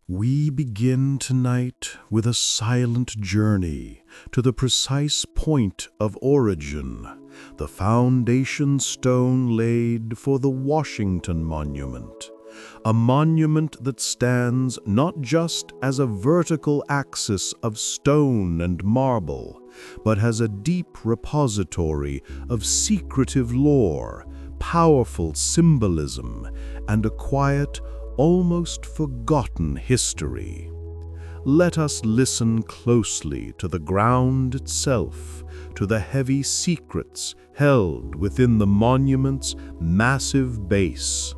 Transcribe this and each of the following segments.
We begin tonight with a silent journey to the precise point of origin, the foundation stone laid for the Washington Monument, a monument that stands not just as a vertical axis of stone and marble, but as a deep repository of secretive lore, powerful symbolism, and a quiet, almost forgotten history. Let us listen closely to the ground itself, to the heavy secrets held within the monument's massive base.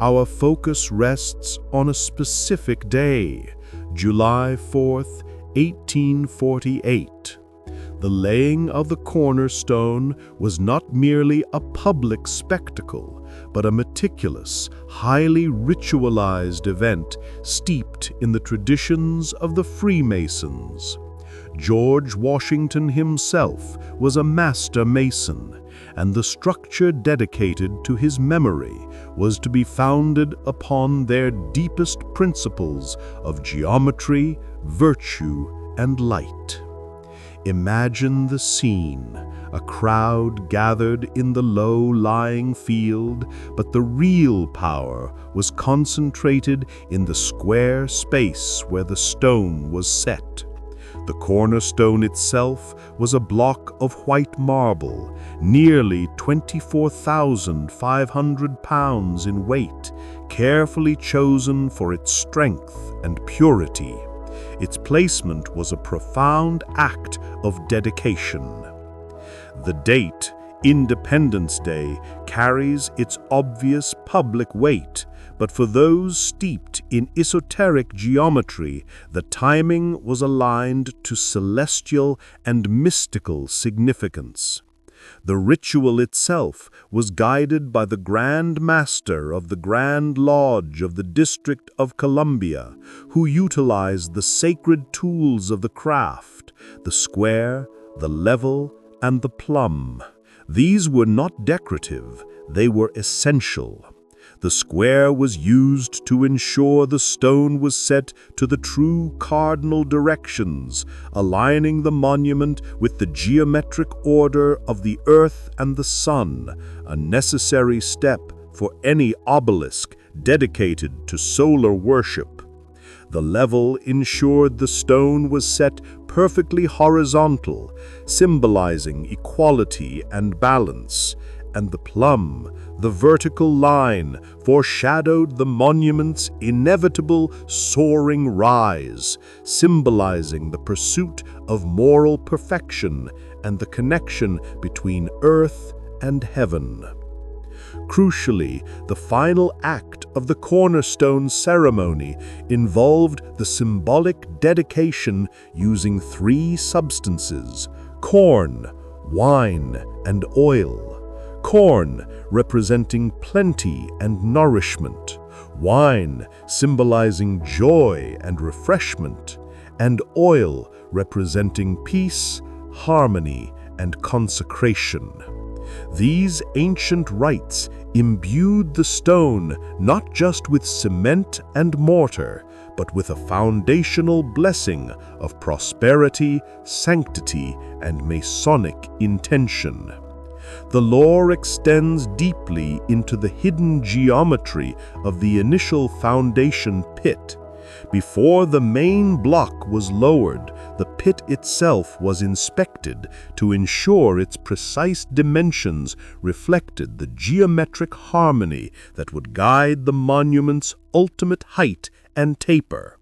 Our focus rests on a specific day, July 4th, 1848. The laying of the cornerstone was not merely a public spectacle, but a meticulous, highly ritualized event steeped in the traditions of the Freemasons. George Washington himself was a master mason, and the structure dedicated to his memory was to be founded upon their deepest principles of geometry, virtue, and light. Imagine the scene, a crowd gathered in the low-lying field, but the real power was concentrated in the square space where the stone was set. The cornerstone itself was a block of white marble, nearly 24,500 pounds in weight, carefully chosen for its strength and purity. Its placement was a profound act of dedication. The date, Independence Day, carries its obvious public weight, but for those steeped in esoteric geometry, the timing was aligned to celestial and mystical significance. The ritual itself was guided by the Grand Master of the Grand Lodge of the District of Columbia, who utilized the sacred tools of the craft, the square, the level, and the plumb. These were not decorative, they were essential. The square was used to ensure the stone was set to the true cardinal directions, aligning the monument with the geometric order of the earth and the sun, a necessary step for any obelisk dedicated to solar worship. The level ensured the stone was set perfectly horizontal, symbolizing equality and balance, and the plumb, the vertical line, foreshadowed the monument's inevitable soaring rise, symbolizing the pursuit of moral perfection and the connection between earth and heaven. Crucially, the final act of the cornerstone ceremony involved the symbolic dedication using three substances: corn, wine, and oil. Corn representing plenty and nourishment, wine symbolizing joy and refreshment, and oil representing peace, harmony, and consecration. These ancient rites imbued the stone not just with cement and mortar, but with a foundational blessing of prosperity, sanctity, and Masonic intention. The lore extends deeply into the hidden geometry of the initial foundation pit. Before the main block was lowered, the pit itself was inspected to ensure its precise dimensions reflected the geometric harmony that would guide the monument's ultimate height and taper.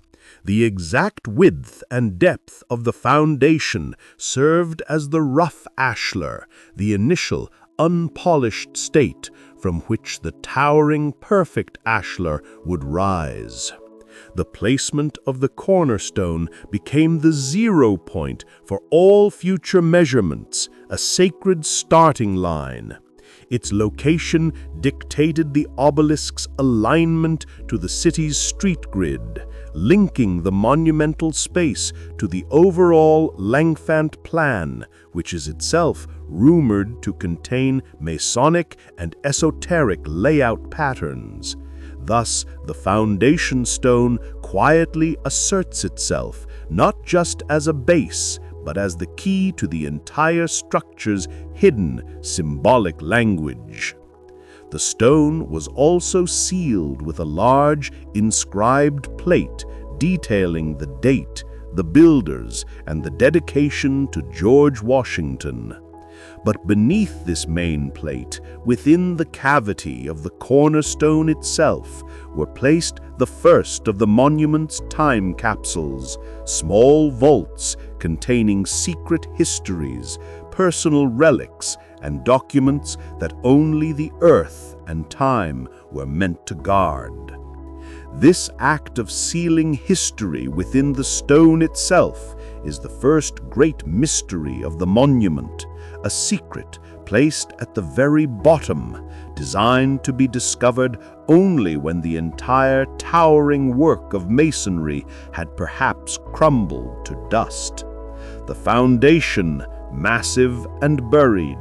The exact width and depth of the foundation served as the rough ashlar, the initial unpolished state from which the towering perfect ashlar would rise. The placement of the cornerstone became the 0 point for all future measurements, a sacred starting line. Its location dictated the obelisk's alignment to the city's street grid, linking the monumental space to the overall Langfant plan, which is itself rumored to contain Masonic and esoteric layout patterns. Thus, the foundation stone quietly asserts itself, not just as a base, but as the key to the entire structure's hidden symbolic language. The stone was also sealed with a large inscribed plate detailing the date, the builders, and the dedication to George Washington. But beneath this main plate, within the cavity of the cornerstone itself, were placed the first of the monument's time capsules, small vaults containing secret histories, personal relics, and documents that only the earth and time were meant to guard. This act of sealing history within the stone itself is the first great mystery of the monument, a secret placed at the very bottom, designed to be discovered only when the entire towering work of masonry had perhaps crumbled to dust. The foundation, massive and buried,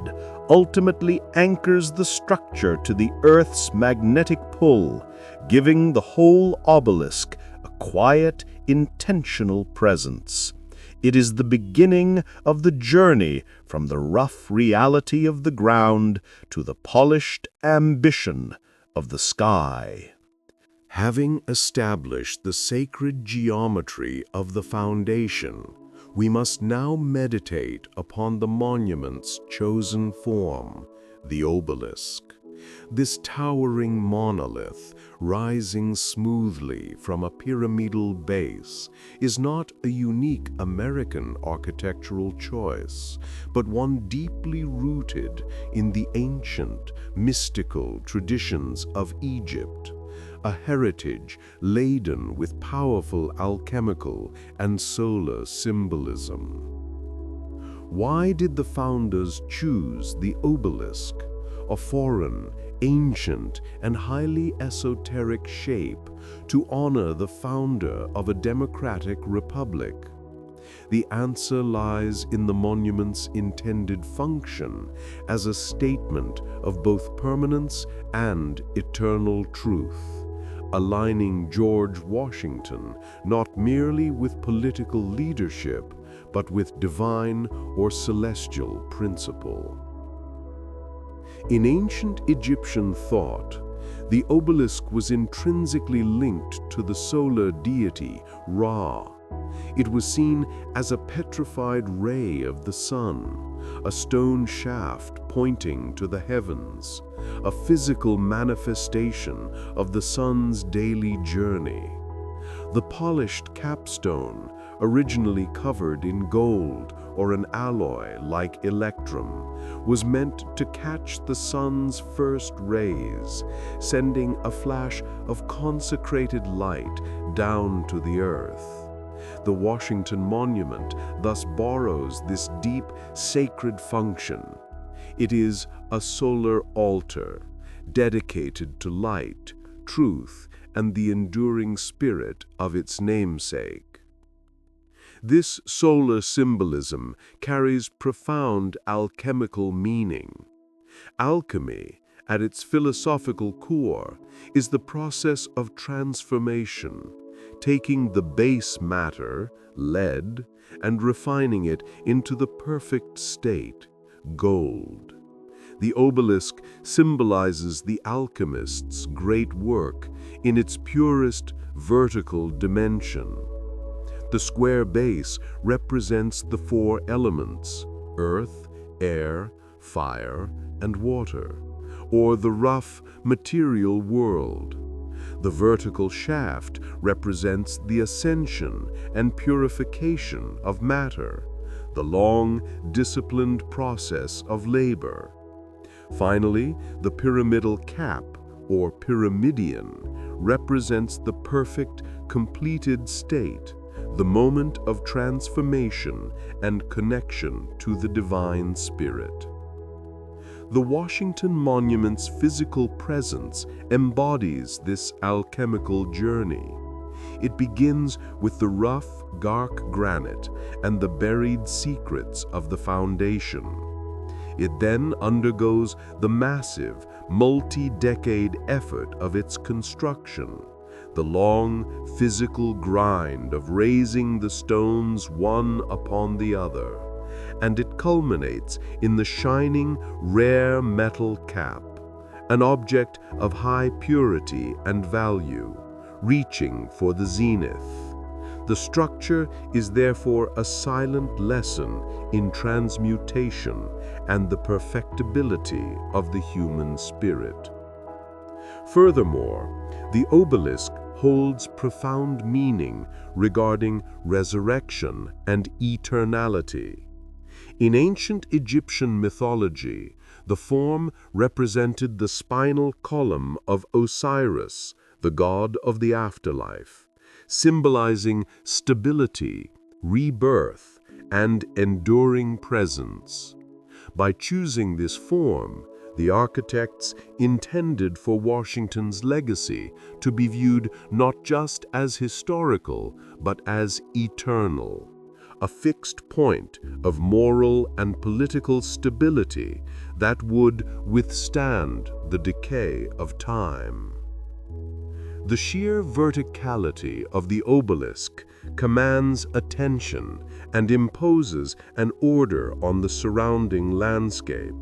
ultimately anchors the structure to the Earth's magnetic pull, giving the whole obelisk a quiet, intentional presence. It is the beginning of the journey from the rough reality of the ground to the polished ambition of the sky. Having established the sacred geometry of the foundation, we must now meditate upon the monument's chosen form, the obelisk. This towering monolith, rising smoothly from a pyramidal base, is not a unique American architectural choice, but one deeply rooted in the ancient, mystical traditions of Egypt, a heritage laden with powerful alchemical and solar symbolism. Why did the founders choose the obelisk, a foreign, ancient, and highly esoteric shape, to honor the founder of a democratic republic? The answer lies in the monument's intended function as a statement of both permanence and eternal truth, aligning George Washington not merely with political leadership, but with divine or celestial principle. In ancient Egyptian thought, the obelisk was intrinsically linked to the solar deity Ra. It was seen as a petrified ray of the sun, a stone shaft pointing to the heavens, a physical manifestation of the sun's daily journey. The polished capstone, originally covered in gold or an alloy like electrum, was meant to catch the sun's first rays, sending a flash of consecrated light down to the earth. The Washington Monument thus borrows this deep, sacred function. It is a solar altar, dedicated to light, truth, and the enduring spirit of its namesake. This solar symbolism carries profound alchemical meaning. Alchemy, at its philosophical core, is the process of transformation, taking the base matter, lead, and refining it into the perfect state, gold. The obelisk symbolizes the alchemist's great work in its purest vertical dimension. The square base represents the four elements: earth, air, fire, and water, or the rough material world. The vertical shaft represents the ascension and purification of matter, the long, disciplined process of labor. Finally, the pyramidal cap, or pyramidion, represents the perfect, completed state, the moment of transformation and connection to the divine spirit. The Washington Monument's physical presence embodies this alchemical journey. It begins with the rough, dark granite and the buried secrets of the foundation. It then undergoes the massive, multi-decade effort of its construction, the long physical grind of raising the stones one upon the other, and it culminates in the shining, rare metal cap, an object of high purity and value, reaching for the zenith. The structure is therefore a silent lesson in transmutation and the perfectibility of the human spirit. Furthermore, the obelisk holds profound meaning regarding resurrection and eternality. In ancient Egyptian mythology, the form represented the spinal column of Osiris, the god of the afterlife, symbolizing stability, rebirth, and enduring presence. By choosing this form, the architects intended for Washington's legacy to be viewed not just as historical, but as eternal, a fixed point of moral and political stability that would withstand the decay of time. The sheer verticality of the obelisk commands attention and imposes an order on the surrounding landscape.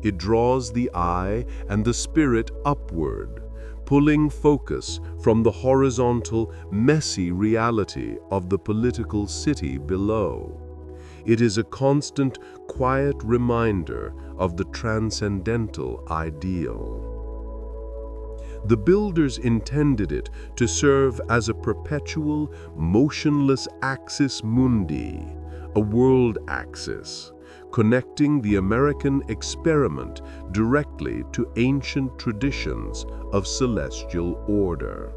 It draws the eye and the spirit upward, pulling focus from the horizontal, messy reality of the political city below. It is a constant, quiet reminder of the transcendental ideal. The builders intended it to serve as a perpetual, motionless axis mundi, a world axis, connecting the American experiment directly to ancient traditions of celestial order.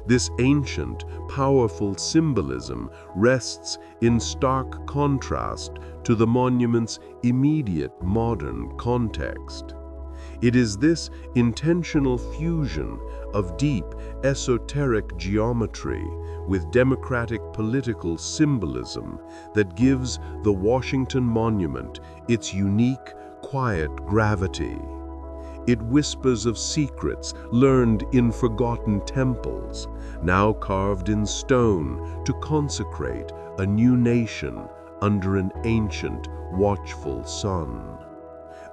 This ancient, powerful symbolism rests in stark contrast to the monument's immediate modern context. It is this intentional fusion of deep, esoteric geometry with democratic political symbolism that gives the Washington Monument its unique, quiet gravity. It whispers of secrets learned in forgotten temples, now carved in stone to consecrate a new nation under an ancient, watchful sun.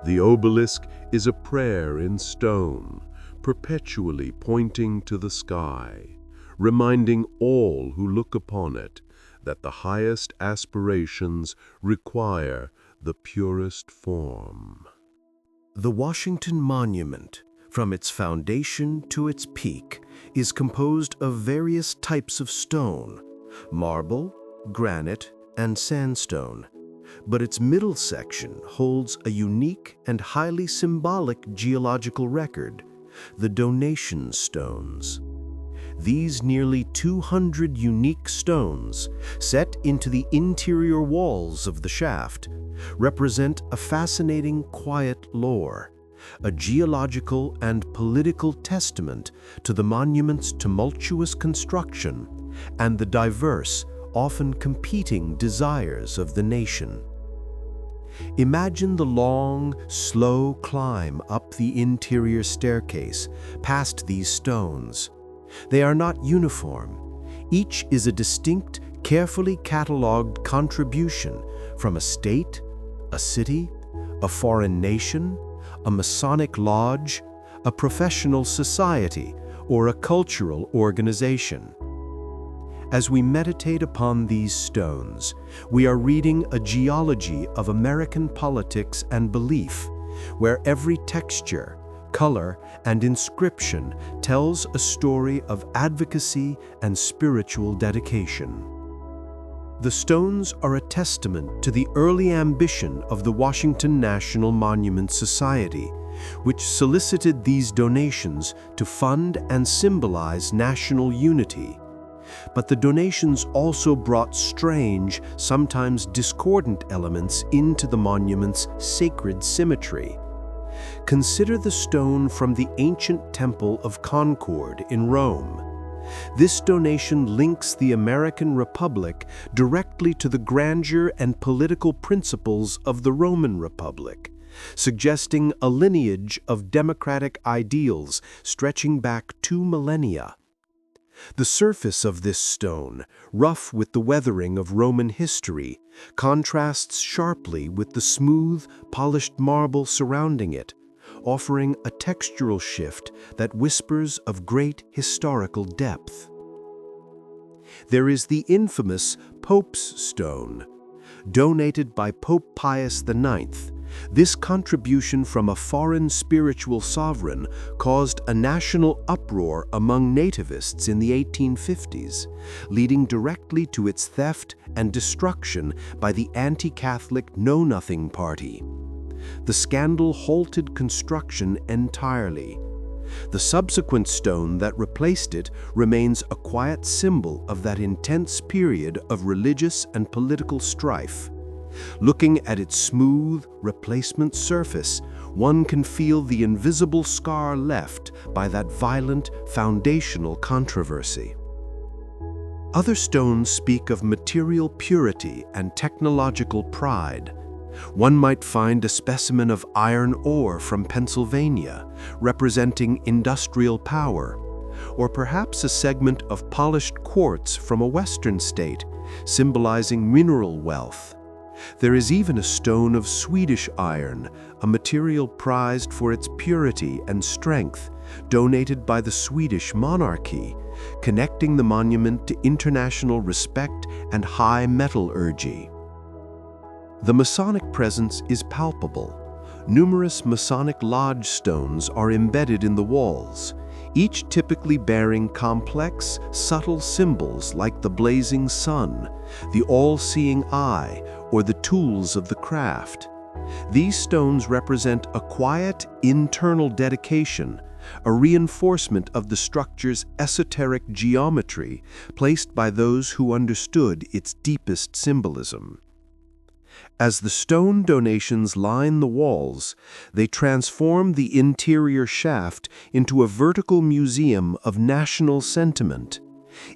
The obelisk is a prayer in stone, perpetually pointing to the sky, reminding all who look upon it that the highest aspirations require the purest form. The Washington Monument, from its foundation to its peak, is composed of various types of stone: marble, granite, and sandstone. But its middle section holds a unique and highly symbolic geological record: the donation stones. These nearly 200 unique stones, set into the interior walls of the shaft, represent a fascinating quiet lore, a geological and political testament to the monument's tumultuous construction and the diverse, often competing desires of the nation. Imagine the long, slow climb up the interior staircase past these stones. They are not uniform. Each is a distinct, carefully catalogued contribution from a state, a city, a foreign nation, a Masonic lodge, a professional society, or a cultural organization. As we meditate upon these stones, we are reading a geology of American politics and belief, where every texture, color, and inscription tells a story of advocacy and spiritual dedication. The stones are a testament to the early ambition of the Washington National Monument Society, which solicited these donations to fund and symbolize national unity. But the donations also brought strange, sometimes discordant elements into the monument's sacred symmetry. Consider the stone from the ancient Temple of Concord in Rome. This donation links the American Republic directly to the grandeur and political principles of the Roman Republic, suggesting a lineage of democratic ideals stretching back 2 millennia. The surface of this stone, rough with the weathering of Roman history, contrasts sharply with the smooth, polished marble surrounding it, offering a textural shift that whispers of great historical depth. There is the infamous Pope's Stone. Donated by Pope Pius IX, this contribution from a foreign spiritual sovereign caused a national uproar among nativists in the 1850s, leading directly to its theft and destruction by the anti-Catholic Know Nothing Party. The scandal halted construction entirely. The subsequent stone that replaced it remains a quiet symbol of that intense period of religious and political strife. Looking at its smooth, replacement surface, one can feel the invisible scar left by that violent, foundational controversy. Other stones speak of material purity and technological pride. One might find a specimen of iron ore from Pennsylvania, representing industrial power, or perhaps a segment of polished quartz from a western state, symbolizing mineral wealth. There is even a stone of Swedish iron, a material prized for its purity and strength, donated by the Swedish monarchy, connecting the monument to international respect and high metallurgy. The Masonic presence is palpable. Numerous Masonic lodge stones are embedded in the walls, each typically bearing complex, subtle symbols like the blazing sun, the all-seeing eye, or the tools of the craft. These stones represent a quiet, internal dedication, a reinforcement of the structure's esoteric geometry placed by those who understood its deepest symbolism. As the stone donations line the walls, they transform the interior shaft into a vertical museum of national sentiment.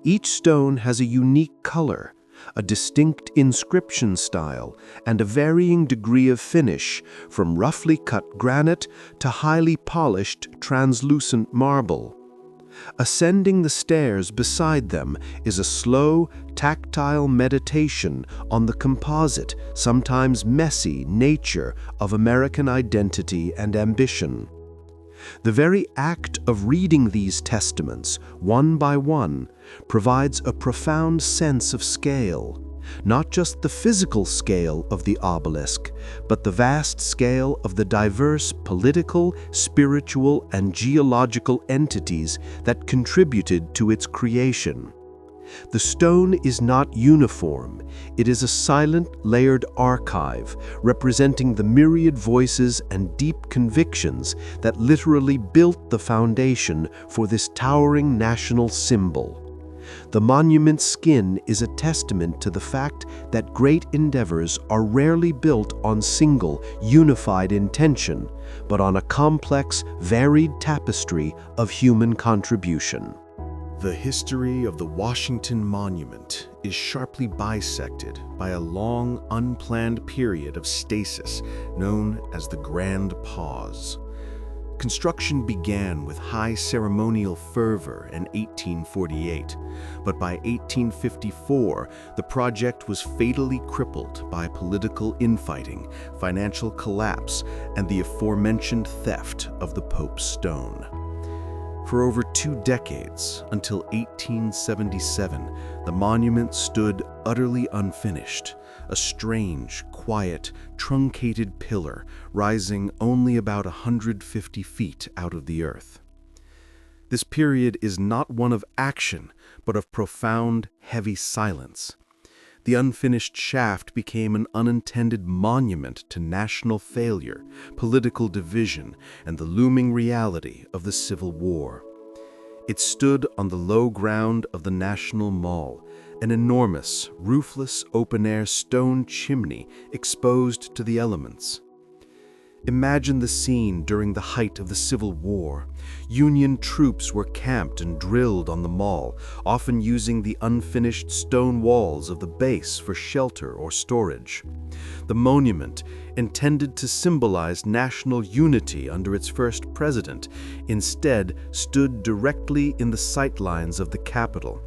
Each stone has a unique color, a distinct inscription style, and a varying degree of finish, from roughly cut granite to highly polished, translucent marble. Ascending the stairs beside them is a slow, tactile meditation on the composite, sometimes messy, nature of American identity and ambition. The very act of reading these testaments, one by one, provides a profound sense of scale. Not just the physical scale of the obelisk, but the vast scale of the diverse political, spiritual, and geological entities that contributed to its creation. The stone is not uniform. It is a silent, layered archive, representing the myriad voices and deep convictions that literally built the foundation for this towering national symbol. The monument's skin is a testament to the fact that great endeavors are rarely built on single, unified intention, but on a complex, varied tapestry of human contribution. The history of the Washington Monument is sharply bisected by a long, unplanned period of stasis known as the Grand Pause. Construction began with high ceremonial fervor in 1848, but by 1854, the project was fatally crippled by political infighting, financial collapse, and the aforementioned theft of the Pope's Stone. For over 2 decades, until 1877, the monument stood utterly unfinished, a strange, quiet, truncated pillar rising only about 150 feet out of the earth. This period is not one of action, but of profound, heavy silence. The unfinished shaft became an unintended monument to national failure, political division, and the looming reality of the Civil War. It stood on the low ground of the National Mall, an enormous, roofless, open-air stone chimney exposed to the elements. Imagine the scene during the height of the Civil War. Union troops were camped and drilled on the mall, often using the unfinished stone walls of the base for shelter or storage. The monument, intended to symbolize national unity under its first president, instead stood directly in the sightlines of the Capitol,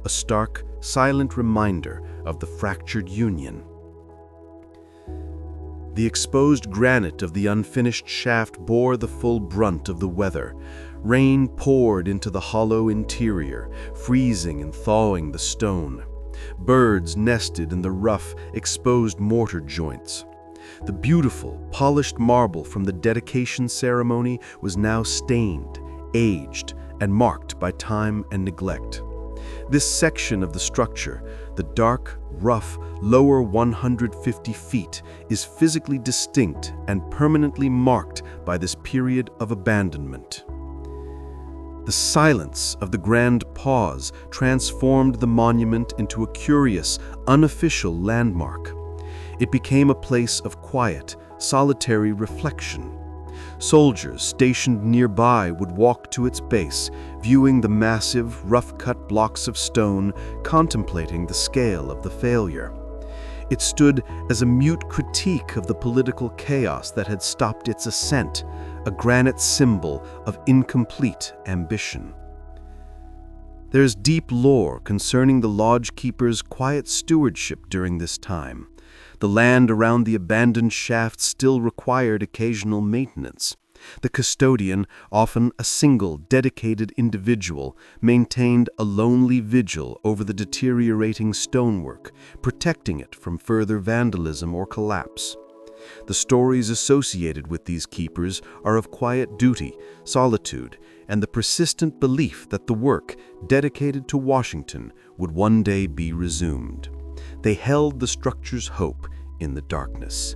a stark, silent reminder of the fractured Union. The exposed granite of the unfinished shaft bore the full brunt of the weather. Rain poured into the hollow interior, freezing and thawing the stone. Birds nested in the rough, exposed mortar joints. The beautiful, polished marble from the dedication ceremony was now stained, aged, and marked by time and neglect. This section of the structure, the dark, rough, lower 150 feet, is physically distinct and permanently marked by this period of abandonment. The silence of the grand pause transformed the monument into a curious, unofficial landmark. It became a place of quiet, solitary reflection. Soldiers stationed nearby would walk to its base, viewing the massive, rough-cut blocks of stone, contemplating the scale of the failure. It stood as a mute critique of the political chaos that had stopped its ascent, a granite symbol of incomplete ambition. There is deep lore concerning the lodge keeper's quiet stewardship during this time. The land around the abandoned shaft still required occasional maintenance. The custodian, often a single, dedicated individual, maintained a lonely vigil over the deteriorating stonework, protecting it from further vandalism or collapse. The stories associated with these keepers are of quiet duty, solitude, and the persistent belief that the work, dedicated to Washington, would one day be resumed. They held the structure's hope in the darkness.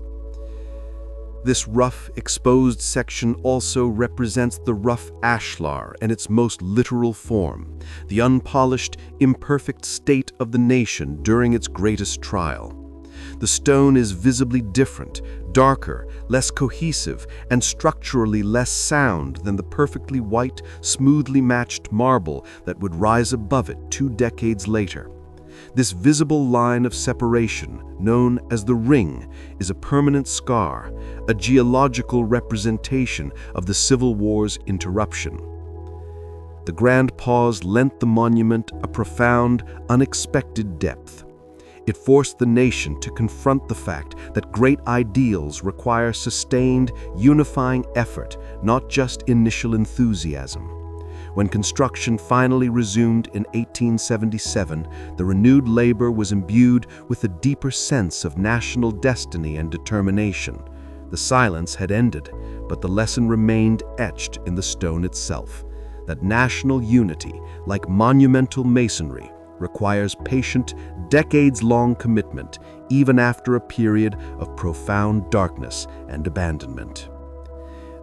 This rough, exposed section also represents the rough ashlar in its most literal form, the unpolished, imperfect state of the nation during its greatest trial. The stone is visibly different, darker, less cohesive, and structurally less sound than the perfectly white, smoothly matched marble that would rise above it 2 decades later. This visible line of separation, known as the ring, is a permanent scar, a geological representation of the Civil War's interruption. The grand pause lent the monument a profound, unexpected depth. It forced the nation to confront the fact that great ideals require sustained, unifying effort, not just initial enthusiasm. When construction finally resumed in 1877, the renewed labor was imbued with a deeper sense of national destiny and determination. The silence had ended, but the lesson remained etched in the stone itself, that national unity, like monumental masonry, requires patient, decades-long commitment, even after a period of profound darkness and abandonment.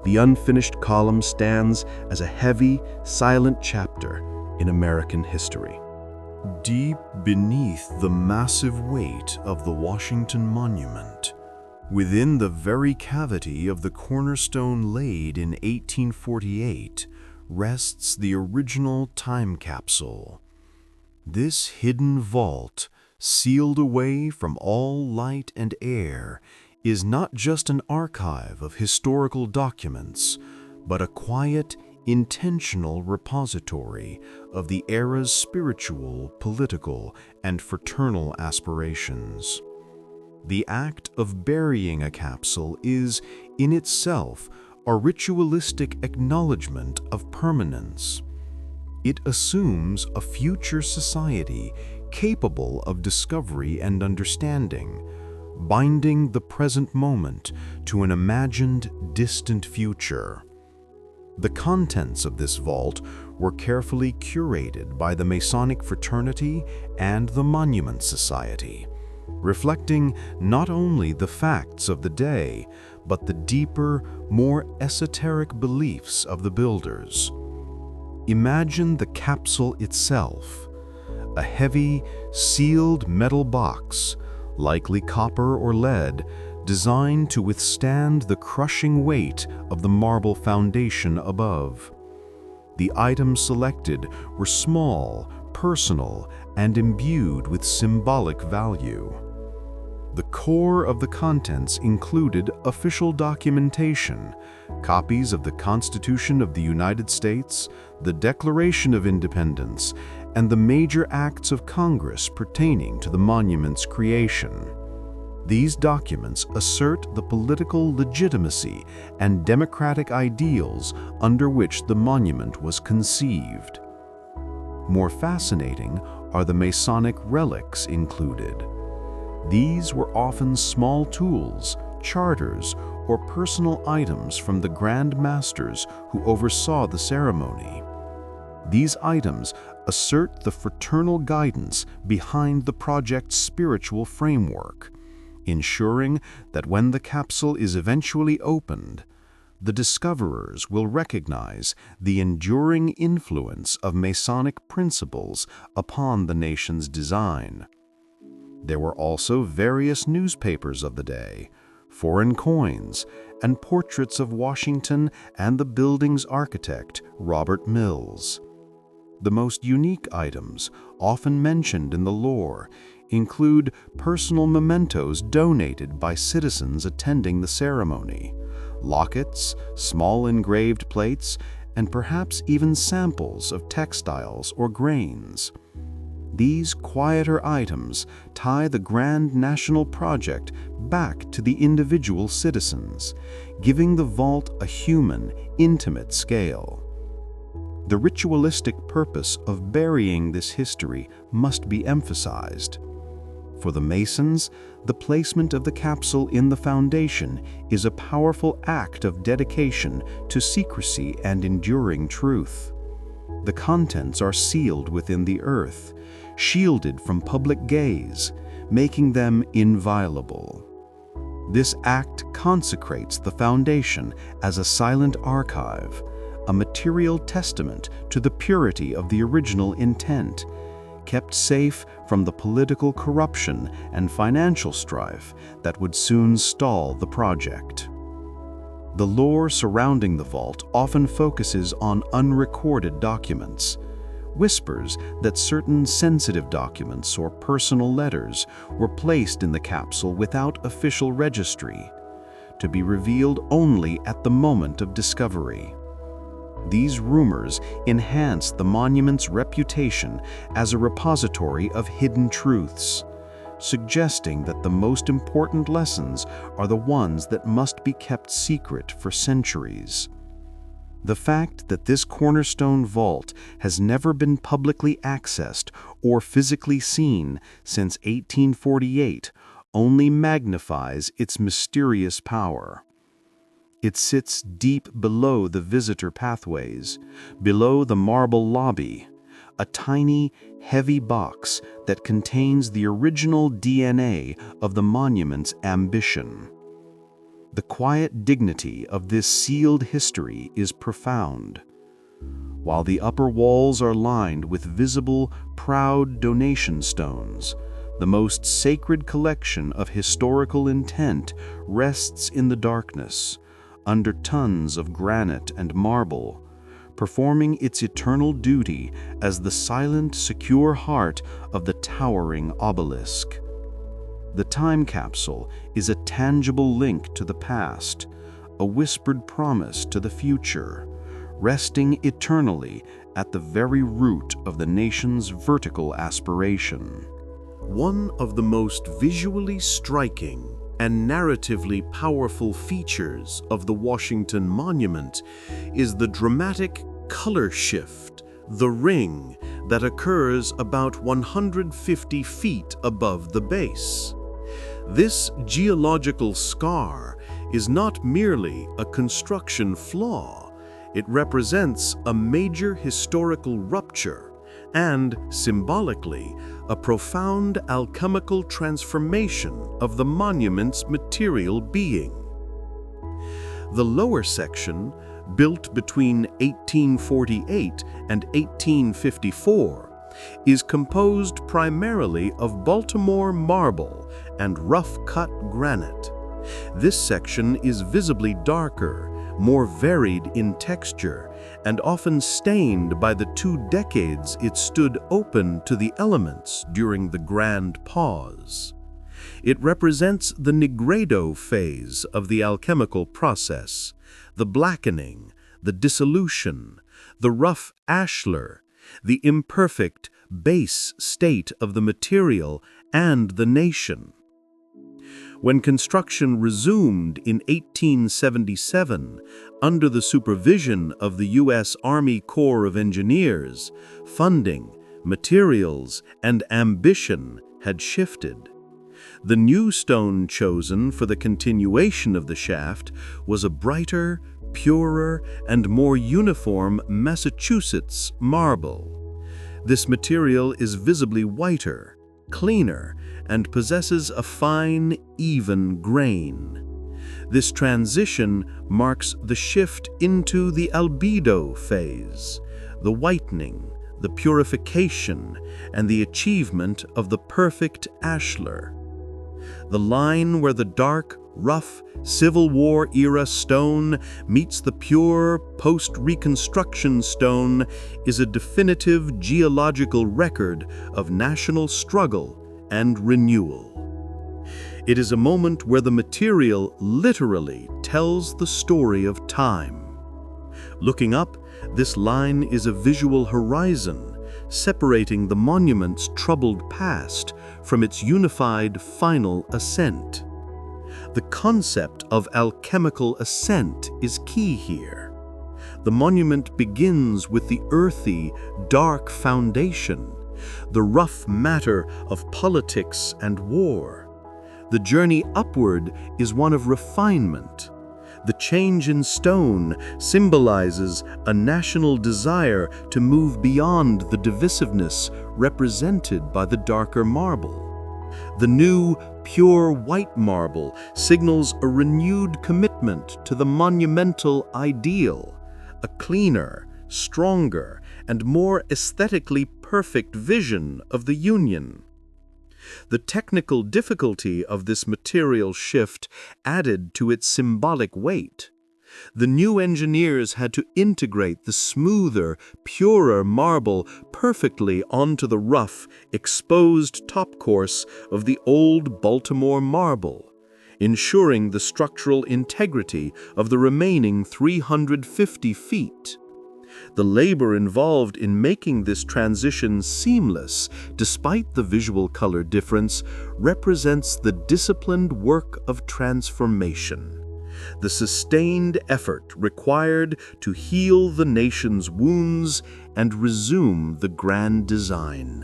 The unfinished column stands as a heavy, silent chapter in American history. Deep beneath the massive weight of the Washington Monument, within the very cavity of the cornerstone laid in 1848, rests the original time capsule. This hidden vault, sealed away from all light and air, is not just an archive of historical documents, but a quiet, intentional repository of the era's spiritual, political, and fraternal aspirations. The act of burying a capsule is, in itself, a ritualistic acknowledgement of permanence. It assumes a future society capable of discovery and understanding, binding the present moment to an imagined, distant future. The contents of this vault were carefully curated by the Masonic fraternity and the Monument Society, reflecting not only the facts of the day, but the deeper, more esoteric beliefs of the builders. Imagine the capsule itself, a heavy, sealed metal box, likely copper or lead, designed to withstand the crushing weight of the marble foundation above. The items selected were small, personal, and imbued with symbolic value. The core of the contents included official documentation, copies of the Constitution of the United States, the Declaration of Independence, and the major acts of Congress pertaining to the monument's creation. These documents assert the political legitimacy and democratic ideals under which the monument was conceived. More fascinating are the Masonic relics included. These were often small tools, charters, or personal items from the Grand Masters who oversaw the ceremony. These items assert the fraternal guidance behind the project's spiritual framework, ensuring that when the capsule is eventually opened, the discoverers will recognize the enduring influence of Masonic principles upon the nation's design. There were also various newspapers of the day, foreign coins, and portraits of Washington and the building's architect, Robert Mills. The most unique items, often mentioned in the lore, include personal mementos donated by citizens attending the ceremony, lockets, small engraved plates, and perhaps even samples of textiles or grains. These quieter items tie the grand national project back to the individual citizens, giving the vault a human, intimate scale. The ritualistic purpose of burying this history must be emphasized. For the Masons, the placement of the capsule in the foundation is a powerful act of dedication to secrecy and enduring truth. The contents are sealed within the earth, shielded from public gaze, making them inviolable. This act consecrates the foundation as a silent archive, a material testament to the purity of the original intent, kept safe from the political corruption and financial strife that would soon stall the project. The lore surrounding the vault often focuses on unrecorded documents. Whispers that certain sensitive documents or personal letters were placed in the capsule without official registry, to be revealed only at the moment of discovery. These rumors enhance the monument's reputation as a repository of hidden truths, suggesting that the most important lessons are the ones that must be kept secret for centuries. The fact that this cornerstone vault has never been publicly accessed or physically seen since 1848 only magnifies its mysterious power. It sits deep below the visitor pathways, below the marble lobby, a tiny, heavy box that contains the original DNA of the monument's ambition. The quiet dignity of this sealed history is profound. While the upper walls are lined with visible, proud donation stones, the most sacred collection of historical intent rests in the darkness, under tons of granite and marble, performing its eternal duty as the silent, secure heart of the towering obelisk. The time capsule is a tangible link to the past, a whispered promise to the future, resting eternally at the very root of the nation's vertical aspiration. One of the most visually striking and narratively powerful features of the Washington Monument is the dramatic color shift, the ring, that occurs about 150 feet above the base. This geological scar is not merely a construction flaw, it represents a major historical rupture and, symbolically, a profound alchemical transformation of the monument's material being. The lower section, built between 1848 and 1854, is composed primarily of Baltimore marble and rough-cut granite. This section is visibly darker, more varied in texture, and often stained by the 2 decades it stood open to the elements during the Grand Pause. It represents the nigredo phase of the alchemical process, the blackening, the dissolution, the rough ashlar, the imperfect, base state of the material and the nation. When construction resumed in 1877, under the supervision of the U.S. Army Corps of Engineers, funding, materials, and ambition had shifted. The new stone chosen for the continuation of the shaft was a brighter, purer, and more uniform Massachusetts marble. This material is visibly whiter, cleaner, and possesses a fine, even grain. This transition marks the shift into the albedo phase, the whitening, the purification, and the achievement of the perfect ashlar. The line where the dark, rough, Civil War-era stone meets the pure, post-Reconstruction stone is a definitive geological record of national struggle and renewal. It is a moment where the material literally tells the story of time. Looking up, this line is a visual horizon, separating the monument's troubled past from its unified final ascent. The concept of alchemical ascent is key here. The monument begins with the earthy, dark foundation, the rough matter of politics and war. The journey upward is one of refinement. The change in stone symbolizes a national desire to move beyond the divisiveness represented by the darker marble. The new, pure white marble signals a renewed commitment to the monumental ideal, a cleaner, stronger, and more aesthetically perfect vision of the Union. The technical difficulty of this material shift added to its symbolic weight. The new engineers had to integrate the smoother, purer marble perfectly onto the rough, exposed top course of the old Baltimore marble, ensuring the structural integrity of the remaining 350 feet. The labor involved in making this transition seamless, despite the visual color difference, represents the disciplined work of transformation, the sustained effort required to heal the nation's wounds and resume the grand design.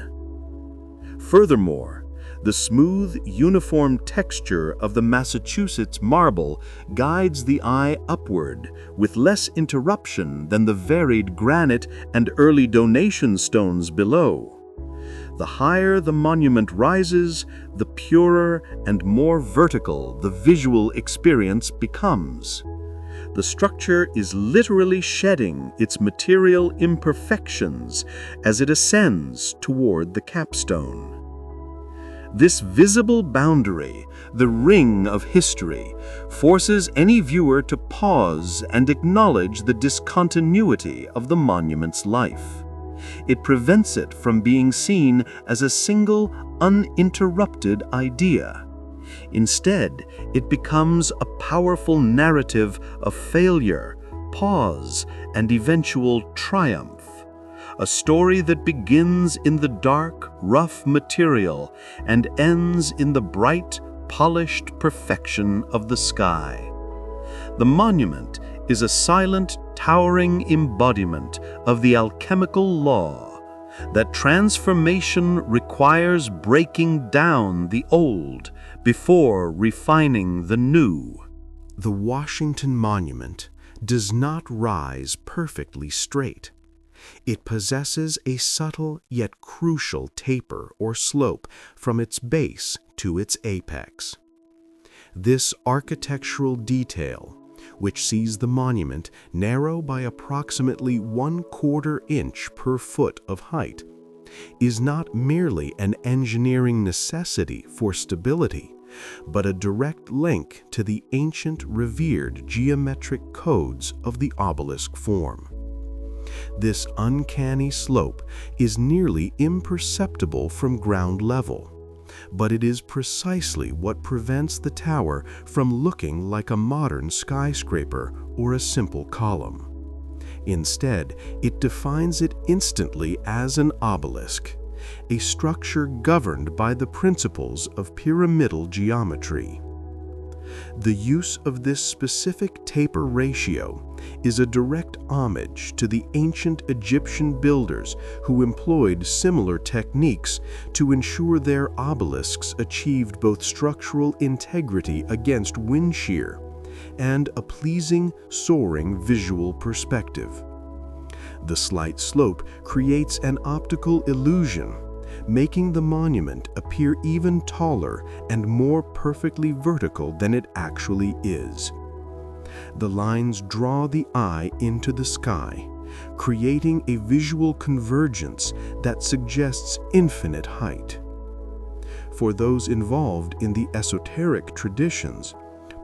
Furthermore, the smooth, uniform texture of the Massachusetts marble guides the eye upward with less interruption than the varied granite and early donation stones below. The higher the monument rises, the purer and more vertical the visual experience becomes. The structure is literally shedding its material imperfections as it ascends toward the capstone. This visible boundary, the ring of history, forces any viewer to pause and acknowledge the discontinuity of the monument's life. It prevents it from being seen as a single, uninterrupted idea. Instead, it becomes a powerful narrative of failure, pause, and eventual triumph. A story that begins in the dark, rough material and ends in the bright, polished perfection of the sky. The monument is a silent, towering embodiment of the alchemical law, that transformation requires breaking down the old before refining the new. The Washington Monument does not rise perfectly straight. It possesses a subtle yet crucial taper or slope from its base to its apex. This architectural detail, which sees the monument narrow by approximately 1/4 inch per foot of height, is not merely an engineering necessity for stability, but a direct link to the ancient revered geometric codes of the obelisk form. This uncanny slope is nearly imperceptible from ground level, but it is precisely what prevents the tower from looking like a modern skyscraper or a simple column. Instead, it defines it instantly as an obelisk, a structure governed by the principles of pyramidal geometry. The use of this specific taper ratio is a direct homage to the ancient Egyptian builders who employed similar techniques to ensure their obelisks achieved both structural integrity against wind shear and a pleasing, soaring visual perspective. The slight slope creates an optical illusion, making the monument appear even taller and more perfectly vertical than it actually is. The lines draw the eye into the sky, creating a visual convergence that suggests infinite height. For those involved in the esoteric traditions,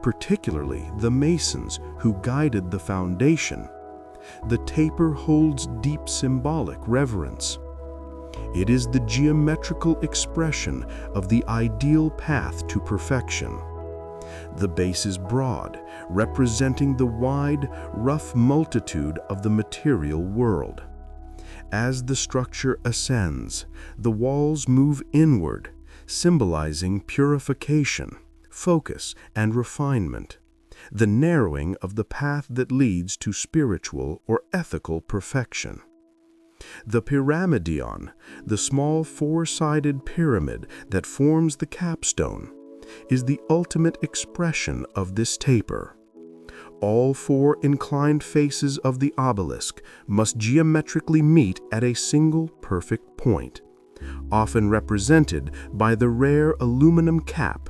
particularly the Masons who guided the foundation, the taper holds deep symbolic reverence. It is the geometrical expression of the ideal path to perfection. The base is broad, representing the wide, rough multitude of the material world. As the structure ascends, the walls move inward, symbolizing purification, focus, and refinement, the narrowing of the path that leads to spiritual or ethical perfection. The pyramidion, the small four-sided pyramid that forms the capstone, is the ultimate expression of this taper. All four inclined faces of the obelisk must geometrically meet at a single perfect point, often represented by the rare aluminum cap.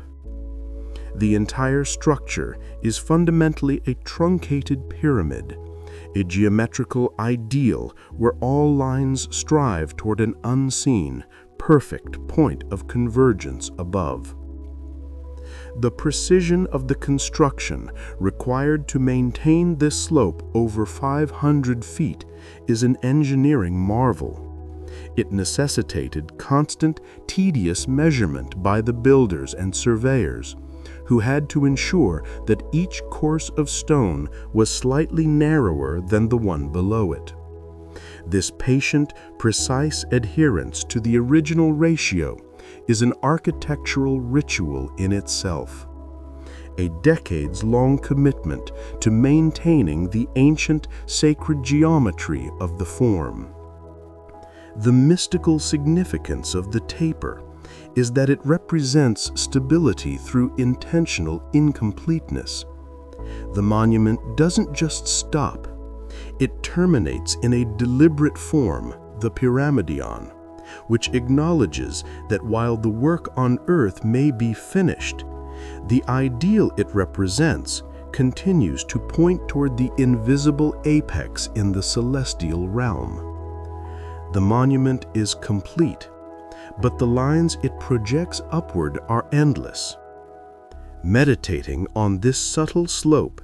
The entire structure is fundamentally a truncated pyramid, a geometrical ideal where all lines strive toward an unseen, perfect point of convergence above. The precision of the construction required to maintain this slope over 500 feet is an engineering marvel. It necessitated constant, tedious measurement by the builders and surveyors, who had to ensure that each course of stone was slightly narrower than the one below it. This patient, precise adherence to the original ratio is an architectural ritual in itself, a decades-long commitment to maintaining the ancient sacred geometry of the form. The mystical significance of the taper is that it represents stability through intentional incompleteness. The monument doesn't just stop, it terminates in a deliberate form, the pyramidion, which acknowledges that while the work on earth may be finished, the ideal it represents continues to point toward the invisible apex in the celestial realm. The monument is complete, but the lines it projects upward are endless. Meditating on this subtle slope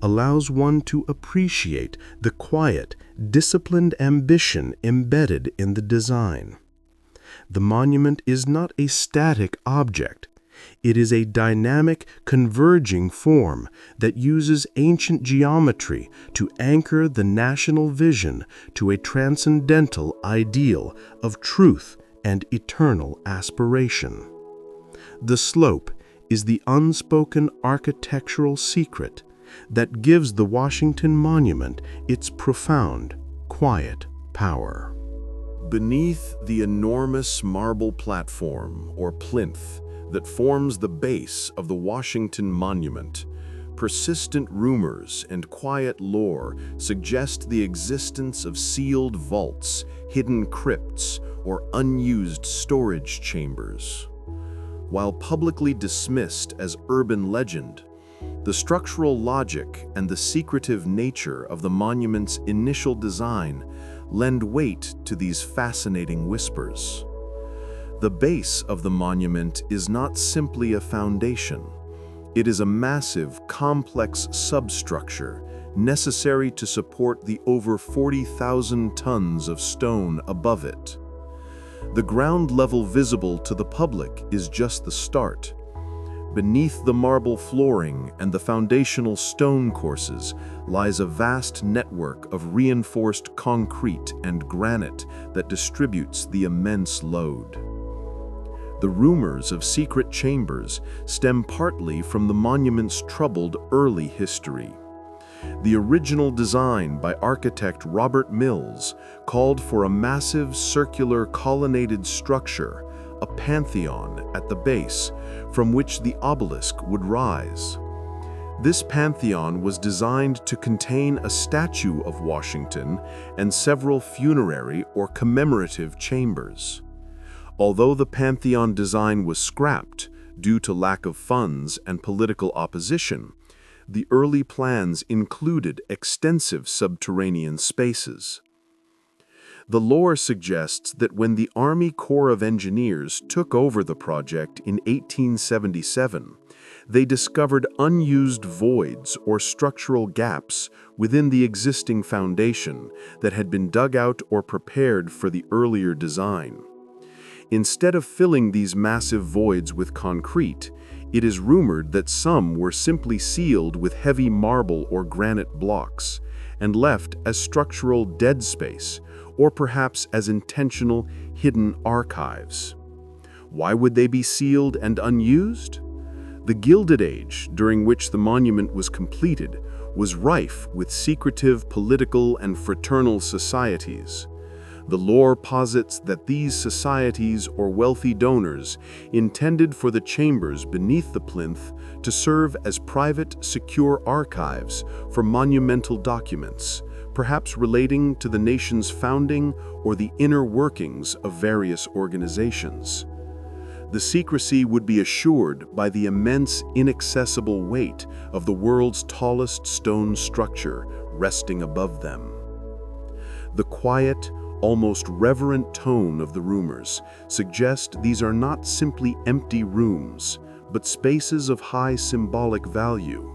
allows one to appreciate the quiet, disciplined ambition embedded in the design. The monument is not a static object. It is a dynamic, converging form that uses ancient geometry to anchor the national vision to a transcendental ideal of truth and eternal aspiration. The slope is the unspoken architectural secret that gives the Washington Monument its profound, quiet power. Beneath the enormous marble platform, or plinth, that forms the base of the Washington Monument, persistent rumors and quiet lore suggest the existence of sealed vaults, hidden crypts, or unused storage chambers. While publicly dismissed as urban legend, the structural logic and the secretive nature of the monument's initial design lend weight to these fascinating whispers. The base of the monument is not simply a foundation. It is a massive, complex substructure necessary to support the over 40,000 tons of stone above it. The ground level visible to the public is just the start. Beneath the marble flooring and the foundational stone courses lies a vast network of reinforced concrete and granite that distributes the immense load. The rumors of secret chambers stem partly from the monument's troubled early history. The original design by architect Robert Mills called for a massive circular colonnaded structure, a pantheon at the base, from which the obelisk would rise. This pantheon was designed to contain a statue of Washington and several funerary or commemorative chambers. Although the pantheon design was scrapped due to lack of funds and political opposition, the early plans included extensive subterranean spaces. The lore suggests that when the Army Corps of Engineers took over the project in 1877, they discovered unused voids or structural gaps within the existing foundation that had been dug out or prepared for the earlier design. Instead of filling these massive voids with concrete, it is rumored that some were simply sealed with heavy marble or granite blocks and left as structural dead space, or perhaps as intentional hidden archives. Why would they be sealed and unused? The Gilded Age, during which the monument was completed, was rife with secretive political and fraternal societies. The lore posits that these societies or wealthy donors intended for the chambers beneath the plinth to serve as private, secure archives for monumental documents, perhaps relating to the nation's founding or the inner workings of various organizations. The secrecy would be assured by the immense, inaccessible weight of the world's tallest stone structure resting above them. The quiet, almost reverent tone of the rumors suggest these are not simply empty rooms, but spaces of high symbolic value,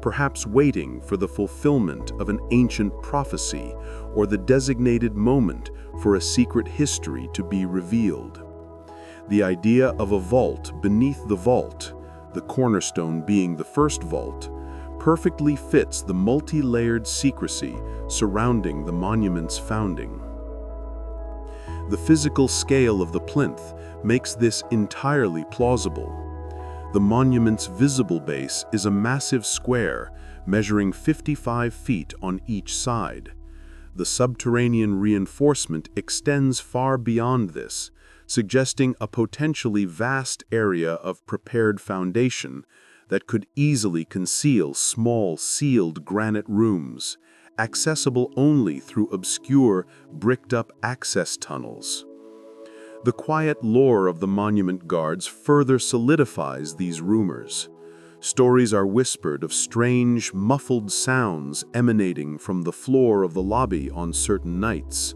perhaps waiting for the fulfillment of an ancient prophecy or the designated moment for a secret history to be revealed. The idea of a vault beneath the vault, the cornerstone being the first vault, perfectly fits the multi-layered secrecy surrounding the monument's founding. The physical scale of the plinth makes this entirely plausible. The monument's visible base is a massive square measuring 55 feet on each side. The subterranean reinforcement extends far beyond this, suggesting a potentially vast area of prepared foundation that could easily conceal small sealed granite rooms, accessible only through obscure, bricked-up access tunnels. The quiet lore of the monument guards further solidifies these rumors. Stories are whispered of strange, muffled sounds emanating from the floor of the lobby on certain nights.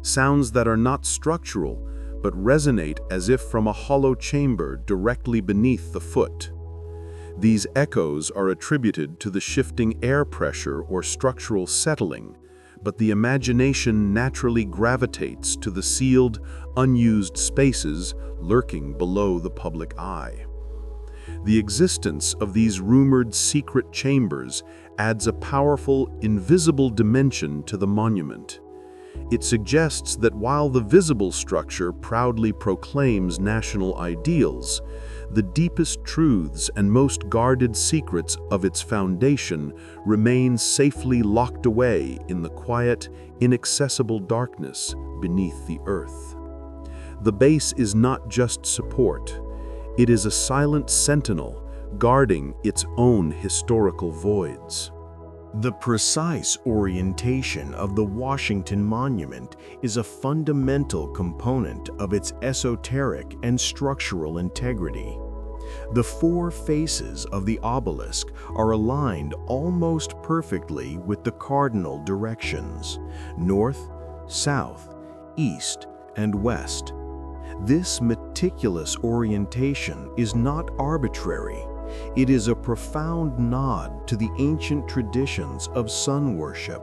Sounds that are not structural, but resonate as if from a hollow chamber directly beneath the foot. These echoes are attributed to the shifting air pressure or structural settling, but the imagination naturally gravitates to the sealed, unused spaces lurking below the public eye. The existence of these rumored secret chambers adds a powerful, invisible dimension to the monument. It suggests that while the visible structure proudly proclaims national ideals, the deepest truths and most guarded secrets of its foundation remain safely locked away in the quiet, inaccessible darkness beneath the earth. The base is not just support. It is a silent sentinel guarding its own historical voids. The precise orientation of the Washington Monument is a fundamental component of its esoteric and structural integrity. The four faces of the obelisk are aligned almost perfectly with the cardinal directions: north, south, east, and west. This meticulous orientation is not arbitrary. It is a profound nod to the ancient traditions of sun worship,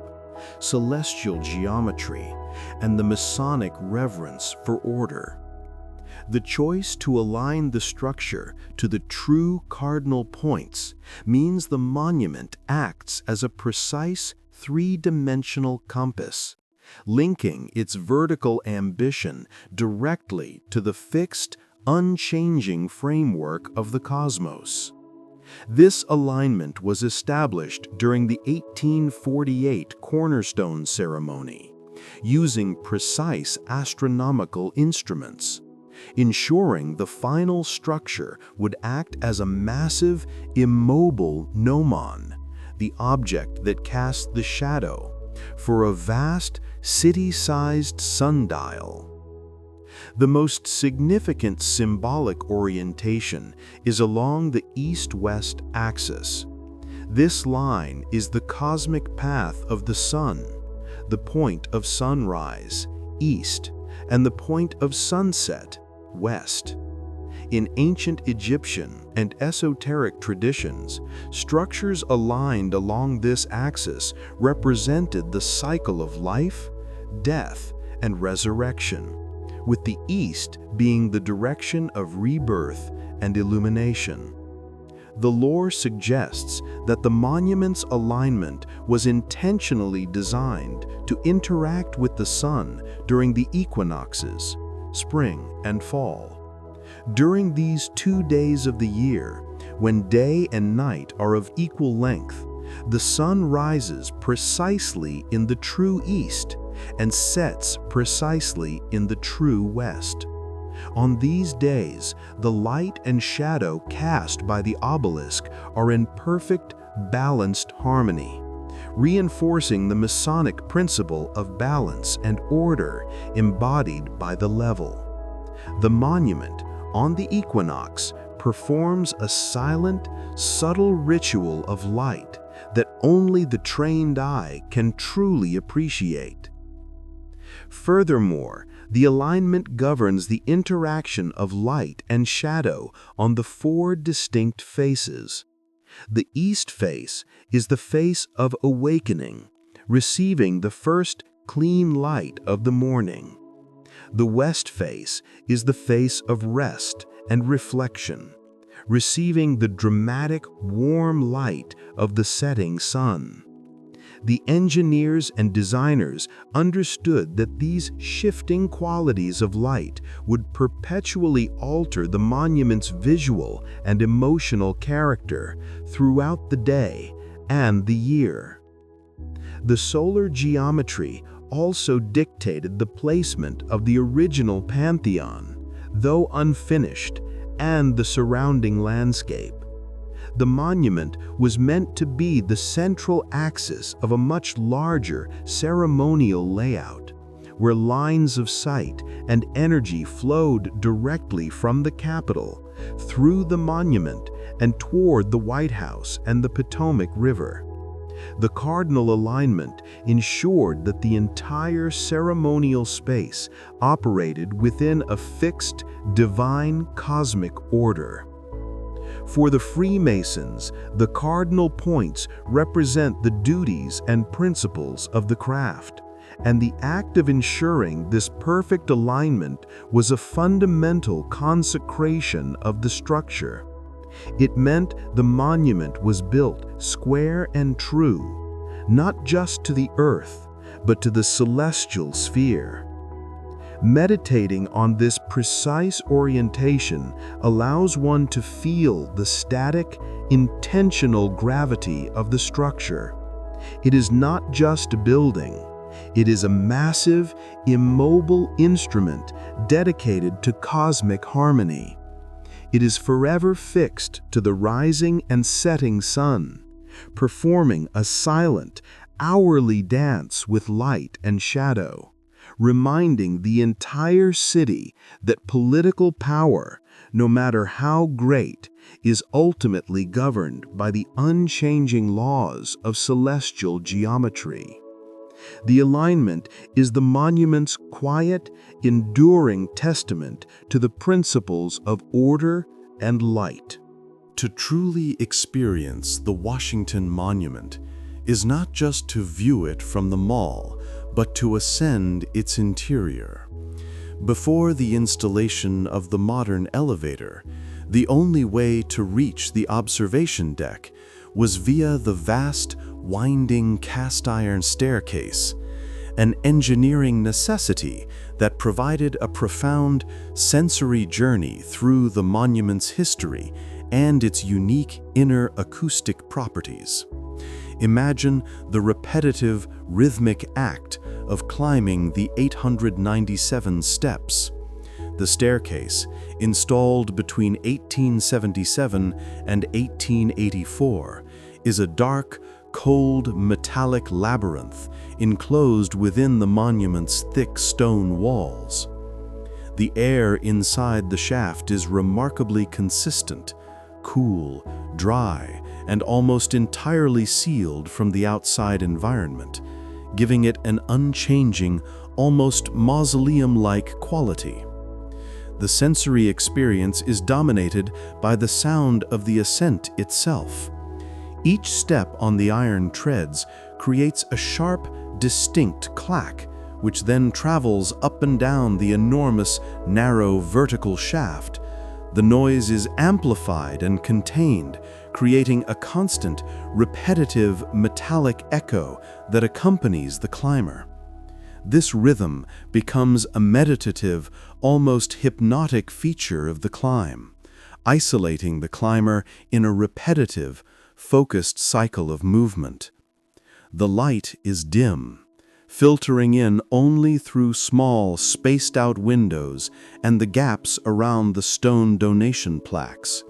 celestial geometry, and the Masonic reverence for order. The choice to align the structure to the true cardinal points means the monument acts as a precise three-dimensional compass, linking its vertical ambition directly to the fixed, unchanging framework of the cosmos. This alignment was established during the 1848 cornerstone ceremony, using precise astronomical instruments, ensuring the final structure would act as a massive, immobile gnomon, the object that casts the shadow, for a vast, city-sized sundial. The most significant symbolic orientation is along the east-west axis. This line is the cosmic path of the sun, the point of sunrise, east, and the point of sunset, west. In ancient Egyptian and esoteric traditions, structures aligned along this axis represented the cycle of life, death, and resurrection, with the east being the direction of rebirth and illumination. The lore suggests that the monument's alignment was intentionally designed to interact with the sun during the equinoxes, spring and fall. During these 2 days of the year, when day and night are of equal length, the sun rises precisely in the true east and sets precisely in the true west. On these days, the light and shadow cast by the obelisk are in perfect, balanced harmony, reinforcing the Masonic principle of balance and order embodied by the level. The monument, on the equinox, performs a silent, subtle ritual of light that only the trained eye can truly appreciate. Furthermore, the alignment governs the interaction of light and shadow on the 4 distinct faces. The east face is the face of awakening, receiving the first clean light of the morning. The west face is the face of rest and reflection, receiving the dramatic, warm light of the setting sun. The engineers and designers understood that these shifting qualities of light would perpetually alter the monument's visual and emotional character throughout the day and the year. The solar geometry also dictated the placement of the original pantheon, though unfinished, and the surrounding landscape. The monument was meant to be the central axis of a much larger ceremonial layout, where lines of sight and energy flowed directly from the Capitol, through the monument, and toward the White House and the Potomac River. The cardinal alignment ensured that the entire ceremonial space operated within a fixed, divine cosmic order. For the Freemasons, the cardinal points represent the duties and principles of the craft, and the act of ensuring this perfect alignment was a fundamental consecration of the structure. It meant the monument was built square and true, not just to the earth, but to the celestial sphere. Meditating on this precise orientation allows one to feel the static, intentional gravity of the structure. It is not just a building. It is a massive, immobile instrument dedicated to cosmic harmony. It is forever fixed to the rising and setting sun, performing a silent, hourly dance with light and shadow, reminding the entire city that political power, no matter how great, is ultimately governed by the unchanging laws of celestial geometry. The alignment is the monument's quiet, enduring testament to the principles of order and light. To truly experience the Washington Monument is not just to view it from the mall, but to ascend its interior. Before the installation of the modern elevator, the only way to reach the observation deck was via the vast, winding cast-iron staircase, an engineering necessity that provided a profound sensory journey through the monument's history and its unique inner acoustic properties. Imagine the repetitive, rhythmic act of climbing the 897 steps. The staircase, installed between 1877 and 1884, is a dark, cold, metallic labyrinth enclosed within the monument's thick stone walls. The air inside the shaft is remarkably consistent, cool, dry, and almost entirely sealed from the outside environment, giving it an unchanging, almost mausoleum-like quality. The sensory experience is dominated by the sound of the ascent itself. Each step on the iron treads creates a sharp, distinct clack, which then travels up and down the enormous, narrow, vertical shaft. The noise is amplified and contained, creating a constant, repetitive, metallic echo that accompanies the climber. This rhythm becomes a meditative, almost hypnotic feature of the climb, isolating the climber in a repetitive, focused cycle of movement. The light is dim, filtering in only through small, spaced-out windows and the gaps around the stone donation plaques.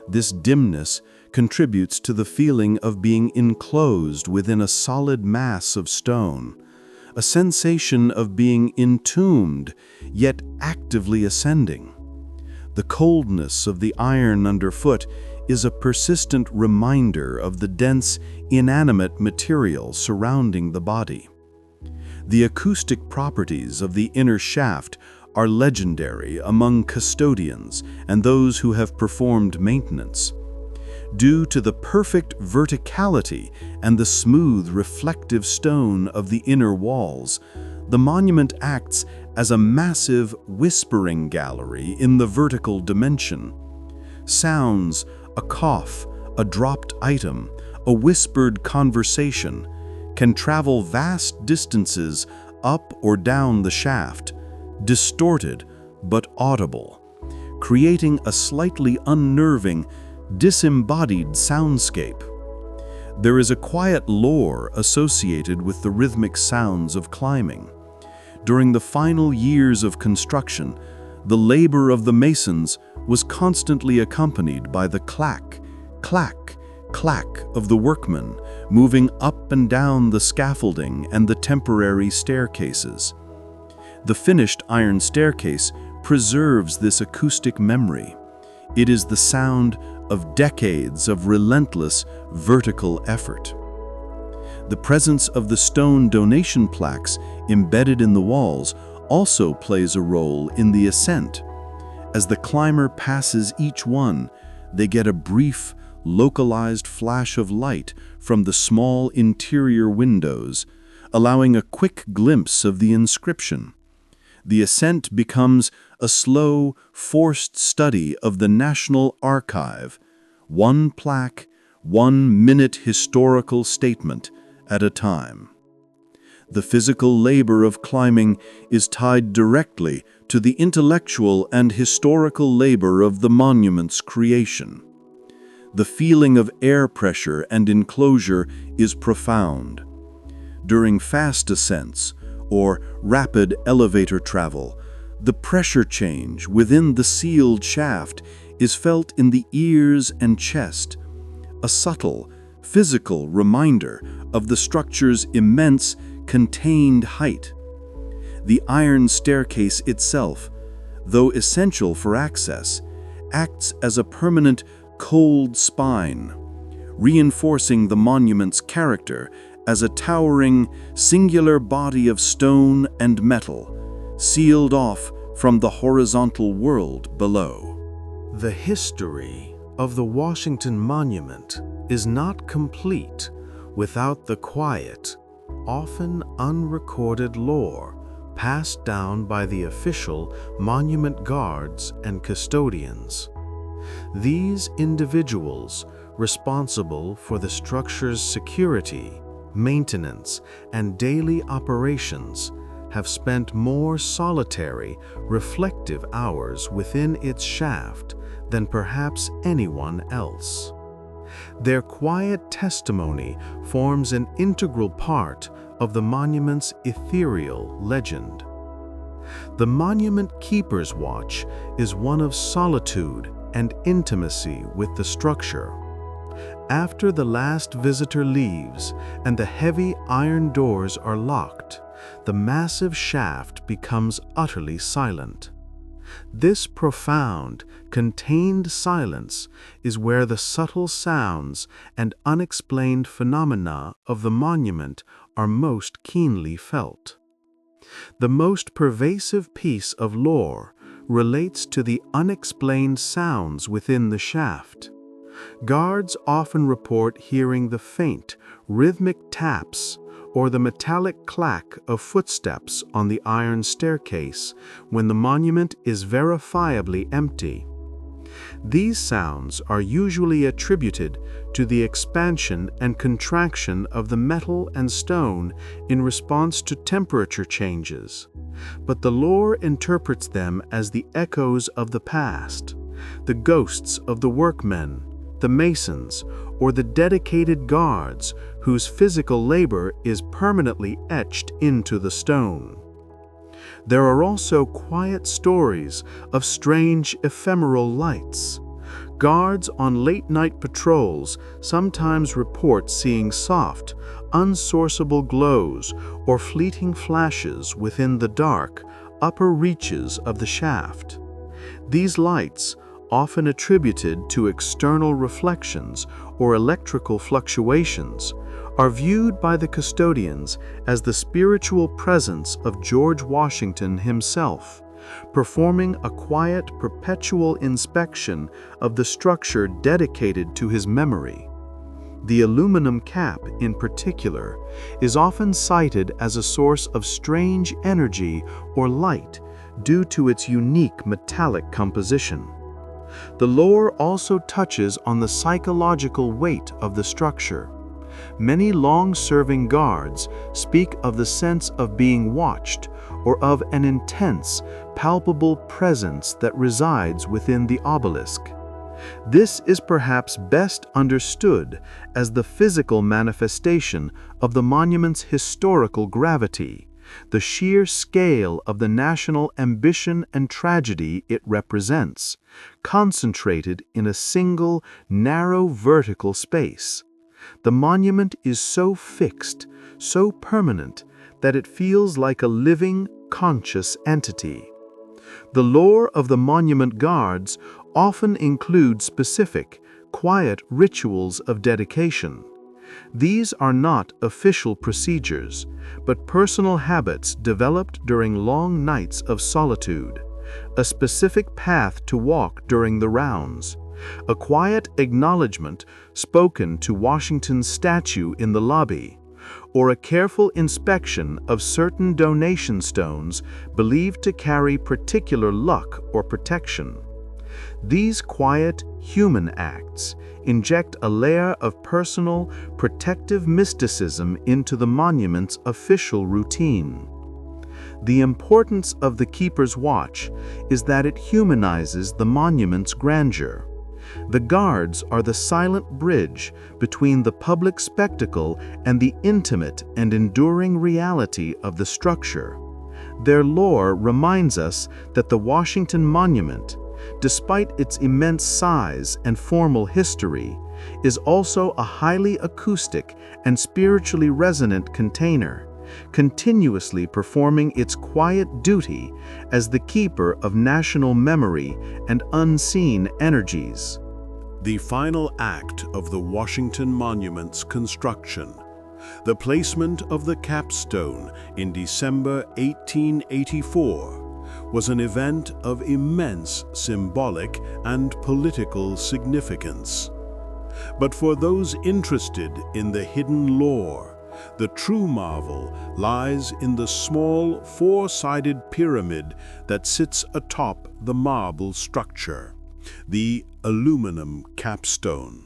This dimness contributes to the feeling of being enclosed within a solid mass of stone, a sensation of being entombed, yet actively ascending. The coldness of the iron underfoot is a persistent reminder of the dense, inanimate material surrounding the body. The acoustic properties of the inner shaft are legendary among custodians and those who have performed maintenance. Due to the perfect verticality and the smooth, reflective stone of the inner walls, the monument acts as a massive whispering gallery in the vertical dimension. Sounds, a cough, a dropped item, a whispered conversation, can travel vast distances up or down the shaft, distorted but audible, creating a slightly unnerving, disembodied soundscape. There is a quiet lore associated with the rhythmic sounds of climbing. During the final years of construction, the labor of the masons was constantly accompanied by the clack, clack, clack of the workmen moving up and down the scaffolding and the temporary staircases. The finished iron staircase preserves this acoustic memory. It is the sound of decades of relentless vertical effort. The presence of the stone donation plaques embedded in the walls also plays a role in the ascent. As the climber passes each one, they get a brief, localized flash of light from the small interior windows, allowing a quick glimpse of the inscription. The ascent becomes a slow, forced study of the National Archive, one plaque, 1 minute historical statement at a time. The physical labor of climbing is tied directly to the intellectual and historical labor of the monument's creation. The feeling of air pressure and enclosure is profound. During fast ascents, or rapid elevator travel, the pressure change within the sealed shaft is felt in the ears and chest, a subtle, physical reminder of the structure's immense, contained height. The iron staircase itself, though essential for access, acts as a permanent, cold spine, reinforcing the monument's character as a towering, singular body of stone and metal, sealed off from the horizontal world below. The history of the Washington Monument is not complete without the quiet, often unrecorded lore passed down by the official monument guards and custodians. These individuals, responsible for the structure's security, maintenance, and daily operations, have spent more solitary, reflective hours within its shaft than perhaps anyone else. Their quiet testimony forms an integral part of the monument's ethereal legend. The Monument Keeper's Watch is one of solitude and intimacy with the structure. After the last visitor leaves and the heavy iron doors are locked, the massive shaft becomes utterly silent. This profound, contained silence is where the subtle sounds and unexplained phenomena of the monument are most keenly felt. The most pervasive piece of lore relates to the unexplained sounds within the shaft. Guards often report hearing the faint, rhythmic taps or the metallic clack of footsteps on the iron staircase when the monument is verifiably empty. These sounds are usually attributed to the expansion and contraction of the metal and stone in response to temperature changes, but the lore interprets them as the echoes of the past, the ghosts of the workmen, the masons, or the dedicated guards whose physical labor is permanently etched into the stone. There are also quiet stories of strange ephemeral lights. Guards on late-night patrols sometimes report seeing soft, unsourceable glows or fleeting flashes within the dark, upper reaches of the shaft. These lights, often attributed to external reflections or electrical fluctuations, are viewed by the custodians as the spiritual presence of George Washington himself, performing a quiet, perpetual inspection of the structure dedicated to his memory. The aluminum cap, in particular, is often cited as a source of strange energy or light due to its unique metallic composition. The lore also touches on the psychological weight of the structure. Many long-serving guards speak of the sense of being watched or of an intense, palpable presence that resides within the obelisk. This is perhaps best understood as the physical manifestation of the monument's historical gravity, the sheer scale of the national ambition and tragedy it represents, concentrated in a single, narrow vertical space. The monument is so fixed, so permanent, that it feels like a living, conscious entity. The lore of the monument guards often includes specific, quiet rituals of dedication. These are not official procedures, but personal habits developed during long nights of solitude, a specific path to walk during the rounds, a quiet acknowledgement spoken to Washington's statue in the lobby, or a careful inspection of certain donation stones believed to carry particular luck or protection. These quiet, human acts inject a layer of personal, protective mysticism into the monument's official routine. The importance of the Keeper's Watch is that it humanizes the monument's grandeur. The guards are the silent bridge between the public spectacle and the intimate and enduring reality of the structure. Their lore reminds us that the Washington Monument, despite its immense size and formal history, is also a highly acoustic and spiritually resonant container, continuously performing its quiet duty as the keeper of national memory and unseen energies. The final act of the Washington Monument's construction, The placement of the capstone in December 1884 was an event of immense symbolic and political significance. But for those interested in the hidden lore, the true marvel lies in the small four-sided pyramid that sits atop the marble structure, the aluminum capstone.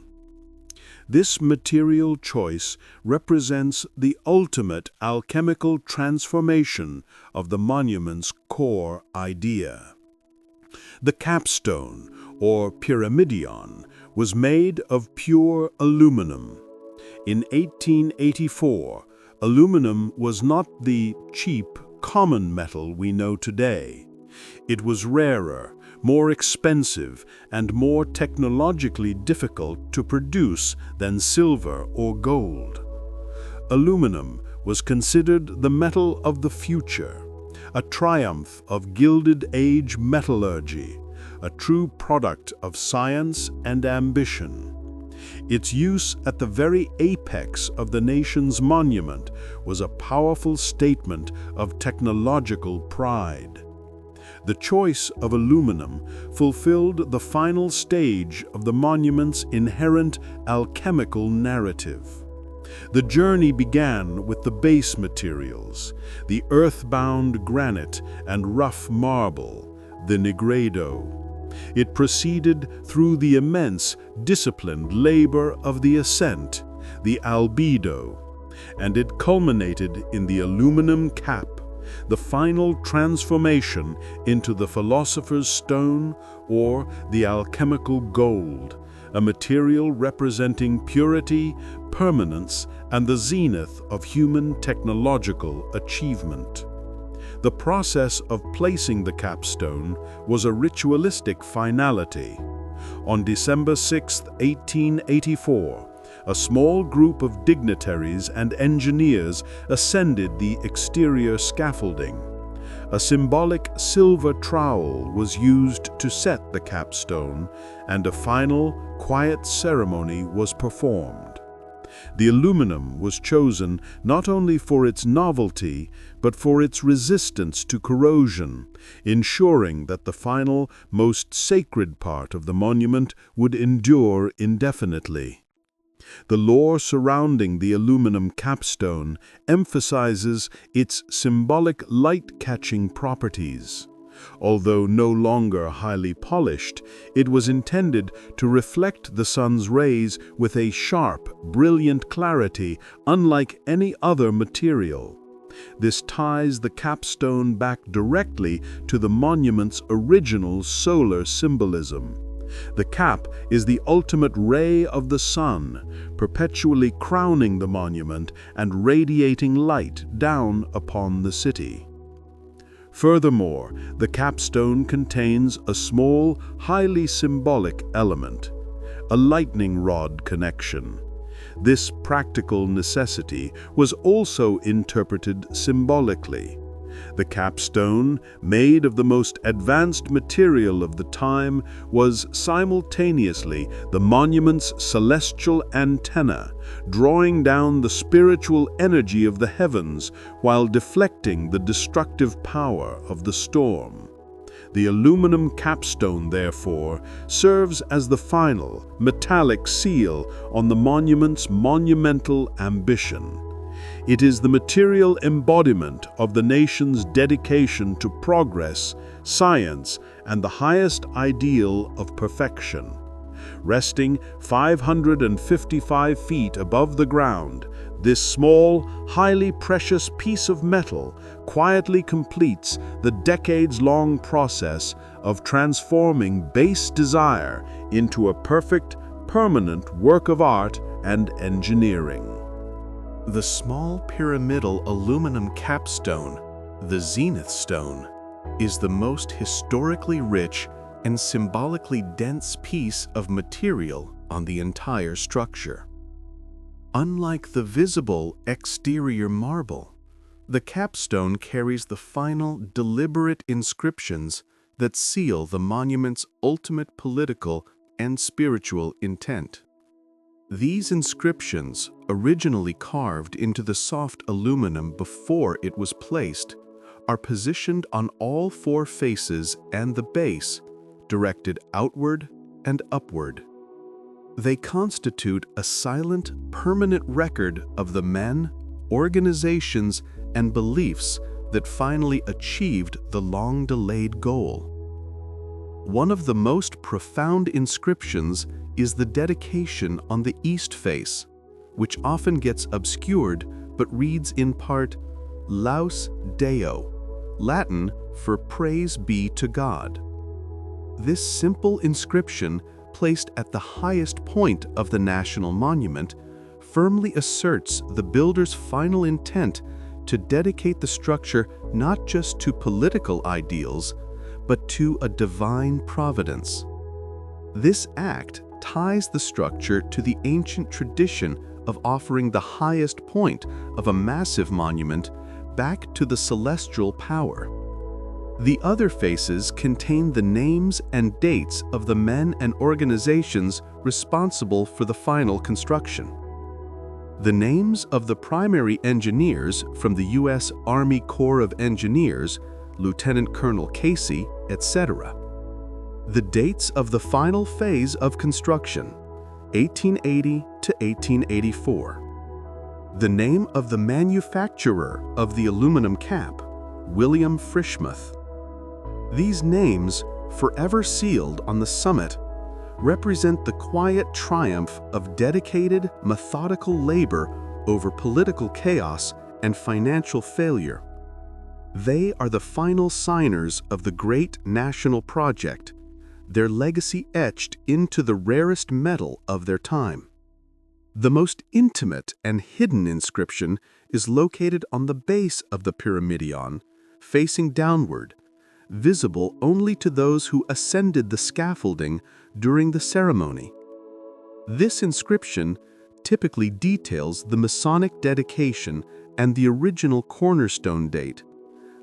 This material choice represents the ultimate alchemical transformation of the monument's core idea. The capstone, or pyramidion, was made of pure aluminum. In 1884, aluminum was not the cheap, common metal we know today. It was rarer, more expensive, and more technologically difficult to produce than silver or gold. Aluminum was considered the metal of the future, a triumph of Gilded Age metallurgy, a true product of science and ambition. Its use at the very apex of the nation's monument was a powerful statement of technological pride. The choice of aluminum fulfilled the final stage of the monument's inherent alchemical narrative. The journey began with the base materials, the earth-bound granite and rough marble, the nigredo. It proceeded through the immense, disciplined labor of the ascent, the albedo, and it culminated in the aluminum cap, the final transformation into the philosopher's stone or the alchemical gold, a material representing purity, permanence, and the zenith of human technological achievement. The process of placing the capstone was a ritualistic finality. On December 6, 1884, a small group of dignitaries and engineers ascended the exterior scaffolding. A symbolic silver trowel was used to set the capstone, and a final, quiet ceremony was performed. The aluminum was chosen not only for its novelty, but for its resistance to corrosion, ensuring that the final, most sacred part of the monument would endure indefinitely. The lore surrounding the aluminum capstone emphasizes its symbolic light-catching properties. Although no longer highly polished, it was intended to reflect the sun's rays with a sharp, brilliant clarity unlike any other material. This ties the capstone back directly to the monument's original solar symbolism. The cap is the ultimate ray of the sun, perpetually crowning the monument and radiating light down upon the city. Furthermore, the capstone contains a small, highly symbolic element, a lightning rod connection. This practical necessity was also interpreted symbolically. The capstone, made of the most advanced material of the time, was simultaneously the monument's celestial antenna, drawing down the spiritual energy of the heavens while deflecting the destructive power of the storm. The aluminum capstone, therefore, serves as the final, metallic seal on the monument's monumental ambition. It is the material embodiment of the nation's dedication to progress, science, and the highest ideal of perfection. Resting 555 feet above the ground, this small, highly precious piece of metal quietly completes the decades-long process of transforming base desire into a perfect, permanent work of art and engineering. The small pyramidal aluminum capstone, the Zenith Stone, is the most historically rich and symbolically dense piece of material on the entire structure. Unlike the visible exterior marble, the capstone carries the final, deliberate inscriptions that seal the monument's ultimate political and spiritual intent. These inscriptions, originally carved into the soft aluminum before it was placed, are positioned on all four faces and the base, directed outward and upward. They constitute a silent, permanent record of the men, organizations, and beliefs that finally achieved the long-delayed goal. One of the most profound inscriptions is the dedication on the east face, which often gets obscured but reads in part, Laus Deo, Latin for praise be to God. This simple inscription, placed at the highest point of the national monument, firmly asserts the builder's final intent to dedicate the structure not just to political ideals, but to a divine providence. This act ties the structure to the ancient tradition of offering the highest point of a massive monument back to the celestial power. The other faces contain the names and dates of the men and organizations responsible for the final construction. The names of the primary engineers from the U.S. Army Corps of Engineers, Lieutenant Colonel Casey, etc. The dates of the final phase of construction, 1880 to 1884. The name of the manufacturer of the aluminum cap, William Frischmuth. These names, forever sealed on the summit, represent the quiet triumph of dedicated, methodical labor over political chaos and financial failure. They are the final signers of the great national project, their legacy etched into the rarest metal of their time. The most intimate and hidden inscription is located on the base of the pyramidion, facing downward, visible only to those who ascended the scaffolding during the ceremony. This inscription typically details the Masonic dedication and the original cornerstone date,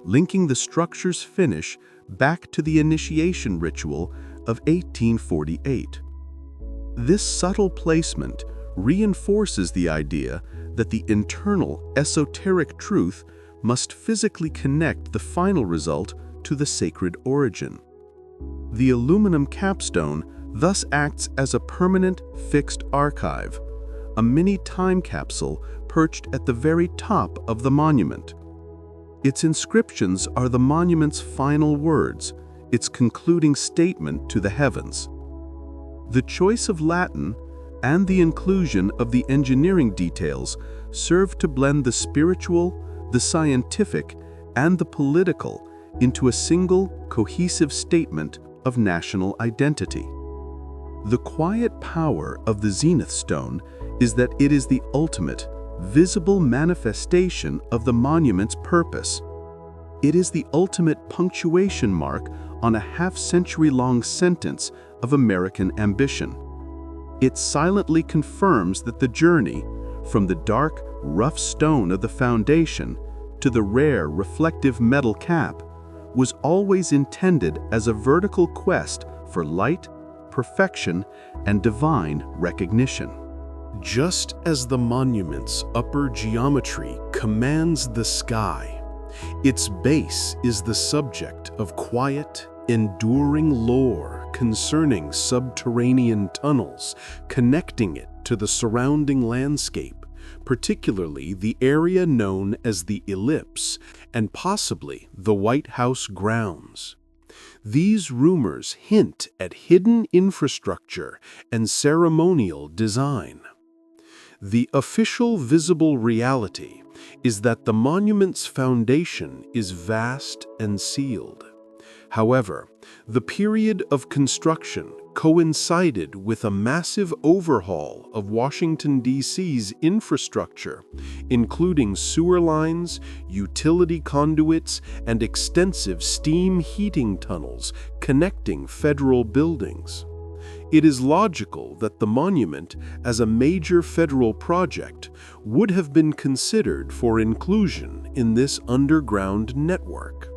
linking the structure's finish back to the initiation ritual of 1848. This subtle placement reinforces the idea that the internal, esoteric truth must physically connect the final result to the sacred origin. The aluminum capstone thus acts as a permanent, fixed archive, a mini time capsule perched at the very top of the monument. Its inscriptions are the monument's final words, its concluding statement to the heavens. The choice of Latin and the inclusion of the engineering details serve to blend the spiritual, the scientific, and the political into a single, cohesive statement of national identity. The quiet power of the zenith stone is that it is the ultimate, visible manifestation of the monument's purpose. It is the ultimate punctuation mark on a half-century-long sentence of American ambition. It silently confirms that the journey, from the dark, rough stone of the foundation to the rare, reflective metal cap, was always intended as a vertical quest for light, perfection, and divine recognition. Just as the monument's upper geometry commands the sky, its base is the subject of quiet, enduring lore concerning subterranean tunnels connecting it to the surrounding landscape, particularly the area known as the Ellipse and possibly the White House grounds. These rumors hint at hidden infrastructure and ceremonial design. The official visible reality is that the monument's foundation is vast and sealed. However, the period of construction coincided with a massive overhaul of Washington, D.C.'s infrastructure, including sewer lines, utility conduits, and extensive steam heating tunnels connecting federal buildings. It is logical that the monument, as a major federal project, would have been considered for inclusion in this underground network.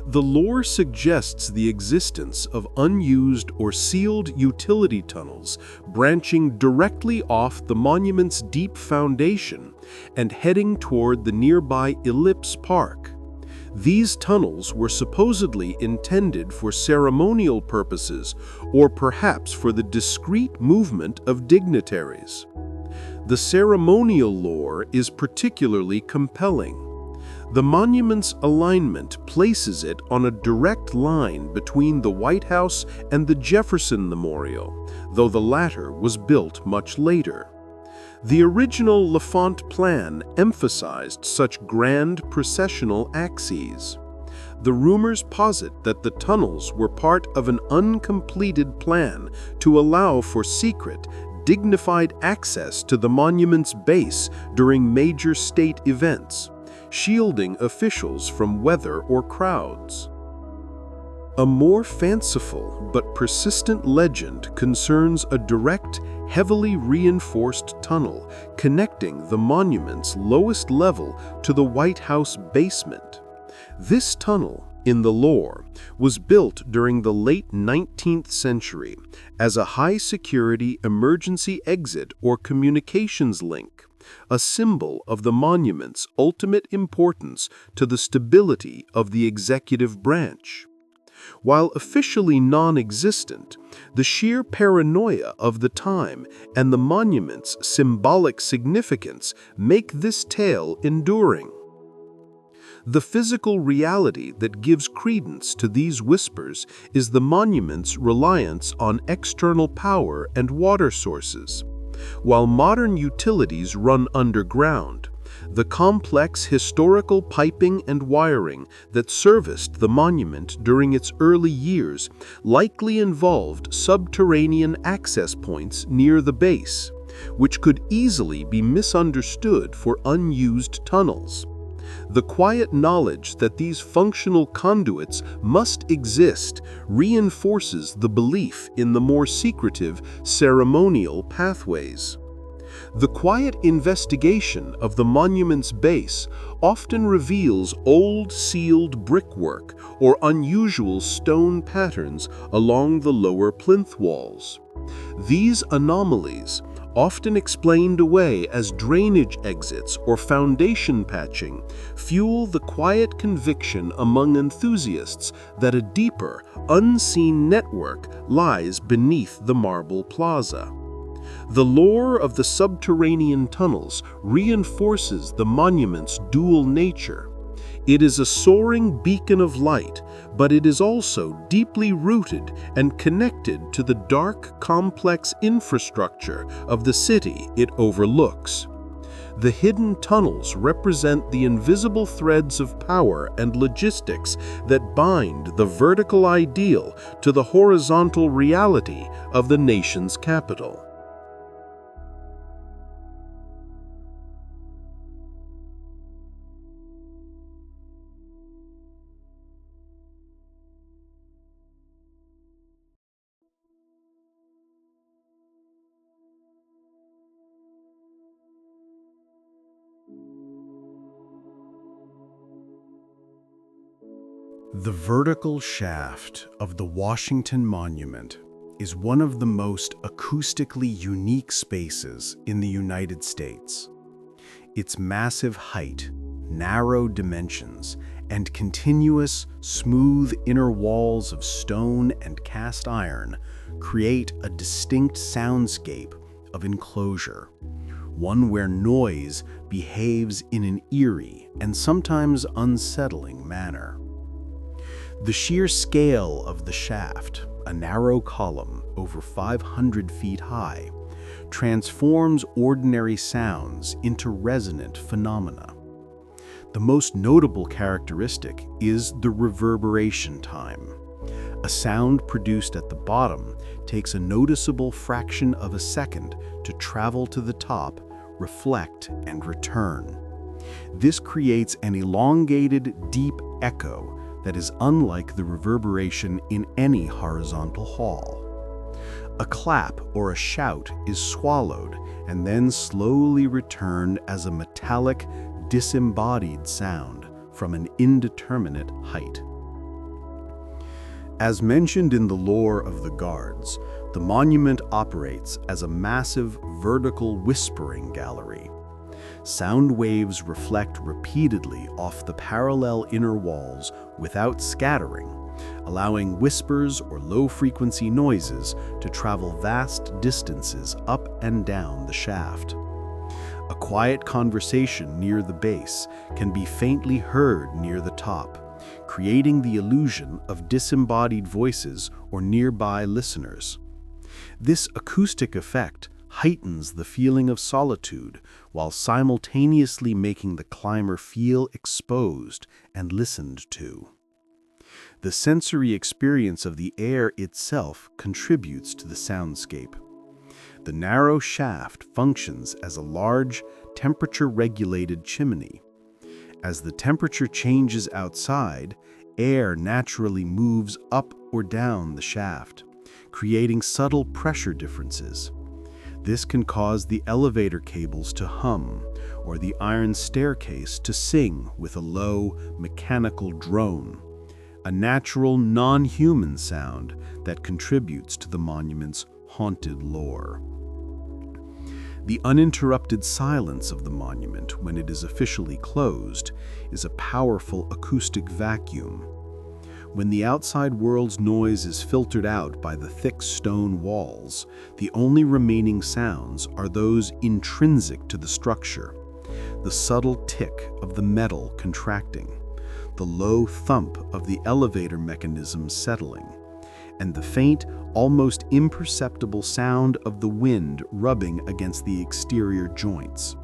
The lore suggests the existence of unused or sealed utility tunnels branching directly off the monument's deep foundation and heading toward the nearby Ellipse Park. These tunnels were supposedly intended for ceremonial purposes or perhaps for the discreet movement of dignitaries. The ceremonial lore is particularly compelling. The monument's alignment places it on a direct line between the White House and the Jefferson Memorial, though the latter was built much later. The original L'Enfant plan emphasized such grand processional axes. The rumors posit that the tunnels were part of an uncompleted plan to allow for secret, dignified access to the monument's base during major state events, shielding officials from weather or crowds. A more fanciful but persistent legend concerns a direct, heavily reinforced tunnel connecting the monument's lowest level to the White House basement. This tunnel, in the lore, was built during the late 19th century as a high-security emergency exit or communications link, a symbol of the monument's ultimate importance to the stability of the executive branch. While officially non-existent, the sheer paranoia of the time and the monument's symbolic significance make this tale enduring. The physical reality that gives credence to these whispers is the monument's reliance on external power and water sources. While modern utilities run underground, the complex historical piping and wiring that serviced the monument during its early years likely involved subterranean access points near the base, which could easily be misunderstood for unused tunnels. The quiet knowledge that these functional conduits must exist reinforces the belief in the more secretive ceremonial pathways. The quiet investigation of the monument's base often reveals old sealed brickwork or unusual stone patterns along the lower plinth walls. These anomalies, often explained away as drainage exits or foundation patching, fuel the quiet conviction among enthusiasts that a deeper, unseen network lies beneath the marble plaza. The lore of the subterranean tunnels reinforces the monument's dual nature. It is a soaring beacon of light, but it is also deeply rooted and connected to the dark, complex infrastructure of the city it overlooks. The hidden tunnels represent the invisible threads of power and logistics that bind the vertical ideal to the horizontal reality of the nation's capital. The vertical shaft of the Washington Monument is one of the most acoustically unique spaces in the United States. Its massive height, narrow dimensions, and continuous, smooth inner walls of stone and cast iron create a distinct soundscape of enclosure, one where noise behaves in an eerie and sometimes unsettling manner. The sheer scale of the shaft, a narrow column over 500 feet high, transforms ordinary sounds into resonant phenomena. The most notable characteristic is the reverberation time. A sound produced at the bottom takes a noticeable fraction of a second to travel to the top, reflect, and return. This creates an elongated, deep echo that is unlike the reverberation in any horizontal hall. A clap or a shout is swallowed and then slowly returned as a metallic, disembodied sound from an indeterminate height. As mentioned in the lore of the guards, the monument operates as a massive vertical whispering gallery. Sound waves reflect repeatedly off the parallel inner walls without scattering, allowing whispers or low-frequency noises to travel vast distances up and down the shaft. A quiet conversation near the base can be faintly heard near the top, creating the illusion of disembodied voices or nearby listeners. This acoustic effect heightens the feeling of solitude while simultaneously making the climber feel exposed and listened to. The sensory experience of the air itself contributes to the soundscape. The narrow shaft functions as a large, temperature-regulated chimney. As the temperature changes outside, air naturally moves up or down the shaft, creating subtle pressure differences. This can cause the elevator cables to hum or the iron staircase to sing with a low, mechanical drone, a natural, non-human sound that contributes to the monument's haunted lore. The uninterrupted silence of the monument when it is officially closed is a powerful acoustic vacuum. When the outside world's noise is filtered out by the thick stone walls, the only remaining sounds are those intrinsic to the structure: the subtle tick of the metal contracting, the low thump of the elevator mechanism settling, and the faint, almost imperceptible sound of the wind rubbing against the exterior joints.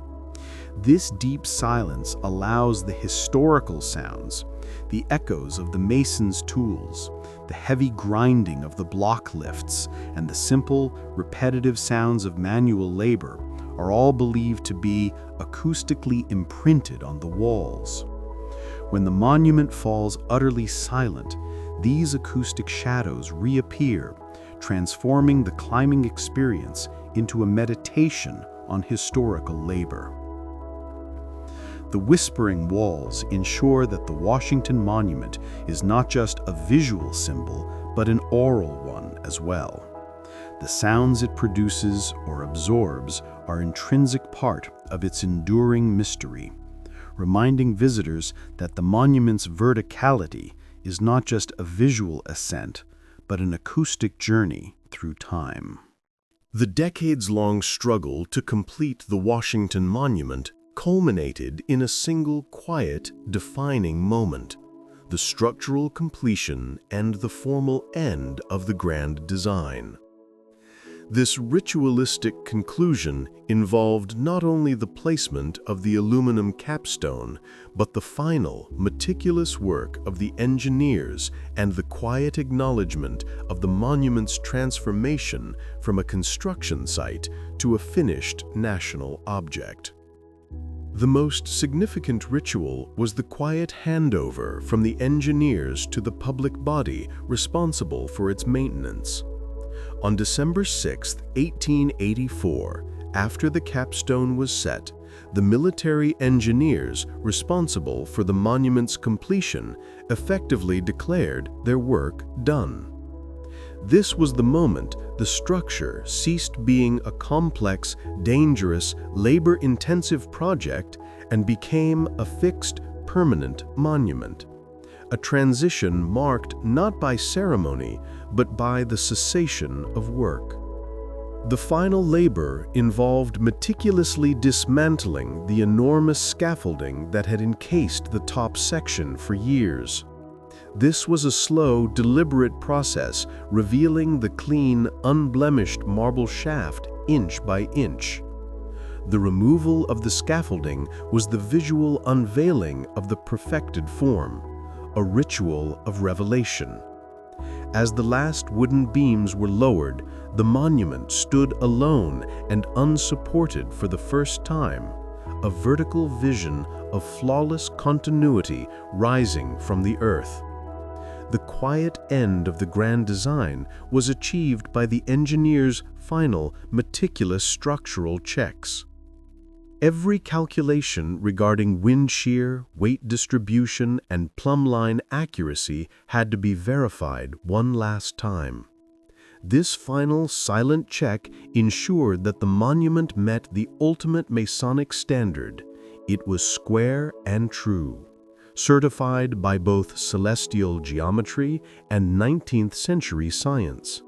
This deep silence allows the historical sounds, the echoes of the mason's tools, the heavy grinding of the block lifts, and the simple, repetitive sounds of manual labor are all believed to be acoustically imprinted on the walls. When the monument falls utterly silent, these acoustic shadows reappear, transforming the climbing experience into a meditation on historical labor. The whispering walls ensure that the Washington Monument is not just a visual symbol, but an oral one as well. The sounds it produces or absorbs are intrinsic part of its enduring mystery, reminding visitors that the monument's verticality is not just a visual ascent, but an acoustic journey through time. The decades-long struggle to complete the Washington Monument culminated in a single quiet, defining moment: the structural completion and the formal end of the grand design. This ritualistic conclusion involved not only the placement of the aluminum capstone, but the final, meticulous work of the engineers and the quiet acknowledgement of the monument's transformation from a construction site to a finished national object. The most significant ritual was the quiet handover from the engineers to the public body responsible for its maintenance. On December 6, 1884, after the capstone was set, the military engineers responsible for the monument's completion effectively declared their work done. This was the moment the structure ceased being a complex, dangerous, labor-intensive project and became a fixed, permanent monument. A transition marked not by ceremony, but by the cessation of work. The final labor involved meticulously dismantling the enormous scaffolding that had encased the top section for years. This was a slow, deliberate process, revealing the clean, unblemished marble shaft inch by inch. The removal of the scaffolding was the visual unveiling of the perfected form, a ritual of revelation. As the last wooden beams were lowered, the monument stood alone and unsupported for the first time, a vertical vision of flawless continuity rising from the earth. The quiet end of the grand design was achieved by the engineers' final, meticulous structural checks. Every calculation regarding wind shear, weight distribution, and plumb line accuracy had to be verified one last time. This final silent check ensured that the monument met the ultimate Masonic standard. It was square and true, certified by both celestial geometry and 19th century science.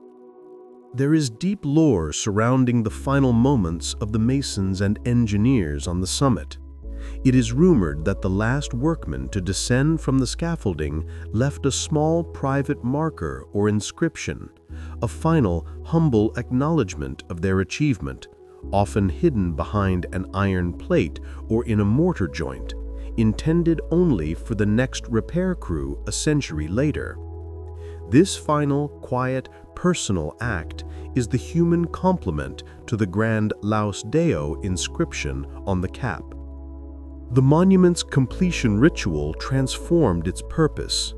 There is deep lore surrounding the final moments of the masons and engineers on the summit. It is rumored that the last workman to descend from the scaffolding left a small private marker or inscription, a final, humble acknowledgement of their achievement, often hidden behind an iron plate or in a mortar joint, intended only for the next repair crew a century later. This final, quiet, personal act is the human complement to the grand Laus Deo inscription on the cap. The monument's completion ritual transformed its purpose.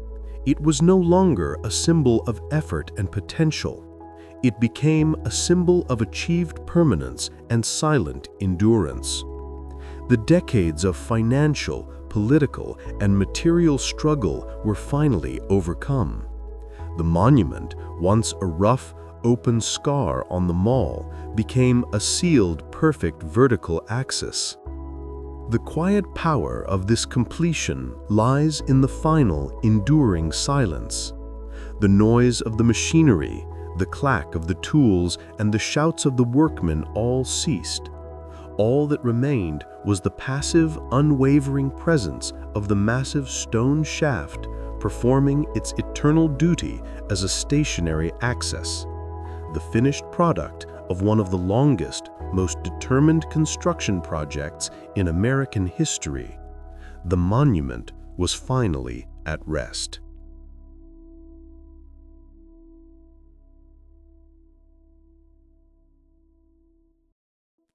It was no longer a symbol of effort and potential. It became a symbol of achieved permanence and silent endurance. The decades of financial, political, and material struggle were finally overcome. The monument, once a rough, open scar on the mall, became a sealed, perfect vertical axis. The quiet power of this completion lies in the final, enduring silence. The noise of the machinery, the clack of the tools, and the shouts of the workmen all ceased. All that remained was the passive, unwavering presence of the massive stone shaft performing its eternal duty as a stationary axis, the finished product of one of the longest, most determined construction projects in American history. The monument was finally at rest.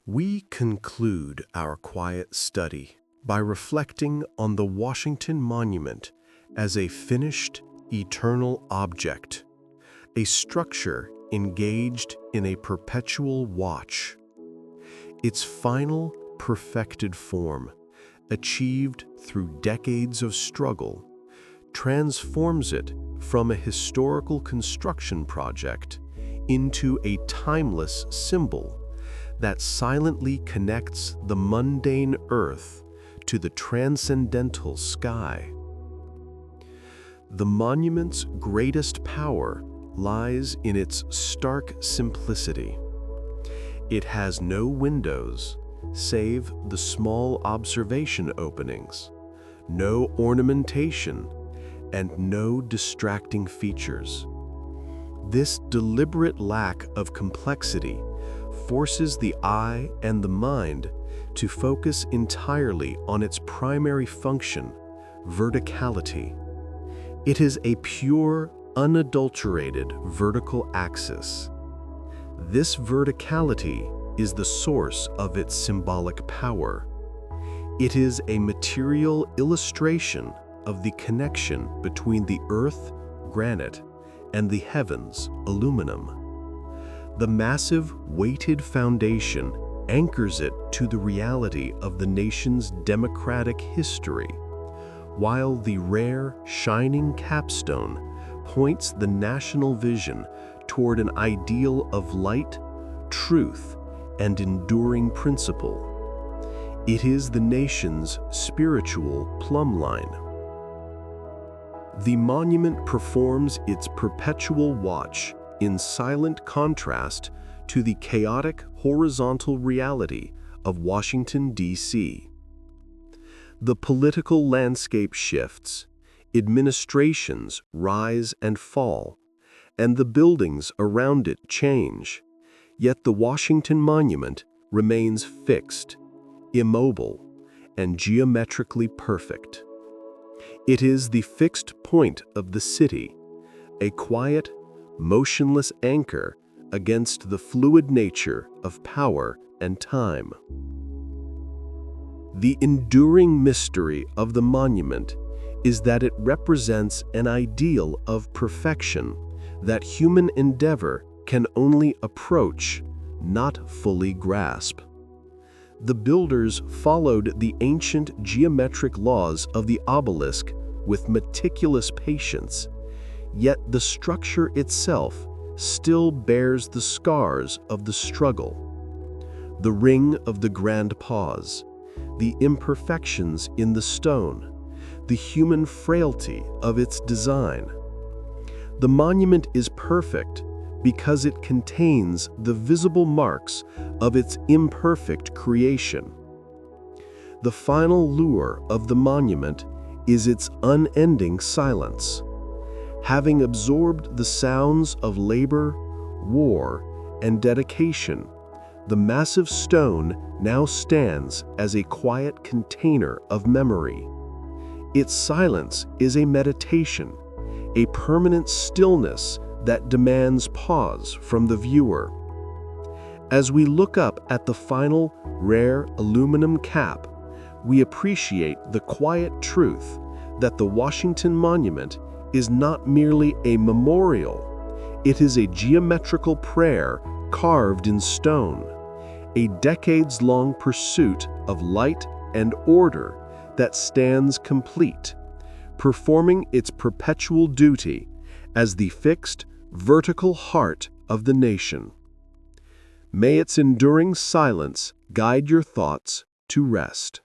We conclude our quiet study by reflecting on the Washington Monument as a finished, eternal object, a structure engaged in a perpetual watch. Its final, perfected form, achieved through decades of struggle, transforms it from a historical construction project into a timeless symbol that silently connects the mundane earth to the transcendental sky. The monument's greatest power lies in its stark simplicity. It has no windows, save the small observation openings, no ornamentation, and no distracting features. This deliberate lack of complexity forces the eye and the mind to focus entirely on its primary function, verticality. It is a pure, unadulterated vertical axis. This verticality is the source of its symbolic power. It is a material illustration of the connection between the earth, granite, and the heavens, aluminum. The massive, weighted foundation anchors it to the reality of the nation's democratic history, while the rare, shining capstone points the national vision toward an ideal of light, truth, and enduring principle. It is the nation's spiritual plumb line. The monument performs its perpetual watch in silent contrast to the chaotic horizontal reality of Washington, D.C. The political landscape shifts, administrations rise and fall, and the buildings around it change, yet the Washington Monument remains fixed, immobile, and geometrically perfect. It is the fixed point of the city, a quiet, motionless anchor against the fluid nature of power and time. The enduring mystery of the monument is that it represents an ideal of perfection that human endeavor can only approach, not fully grasp. The builders followed the ancient geometric laws of the obelisk with meticulous patience, yet the structure itself still bears the scars of the struggle. The ring of the grand pause, the imperfections in the stone, the human frailty of its design. The monument is perfect because it contains the visible marks of its imperfect creation. The final lure of the monument is its unending silence. Having absorbed the sounds of labor, war, and dedication, the massive stone now stands as a quiet container of memory. Its silence is a meditation, a permanent stillness that demands pause from the viewer. As we look up at the final, rare aluminum cap, we appreciate the quiet truth that the Washington Monument is not merely a memorial, it is a geometrical prayer carved in stone, a decades-long pursuit of light and order that stands complete, performing its perpetual duty as the fixed, vertical heart of the nation. May its enduring silence guide your thoughts to rest.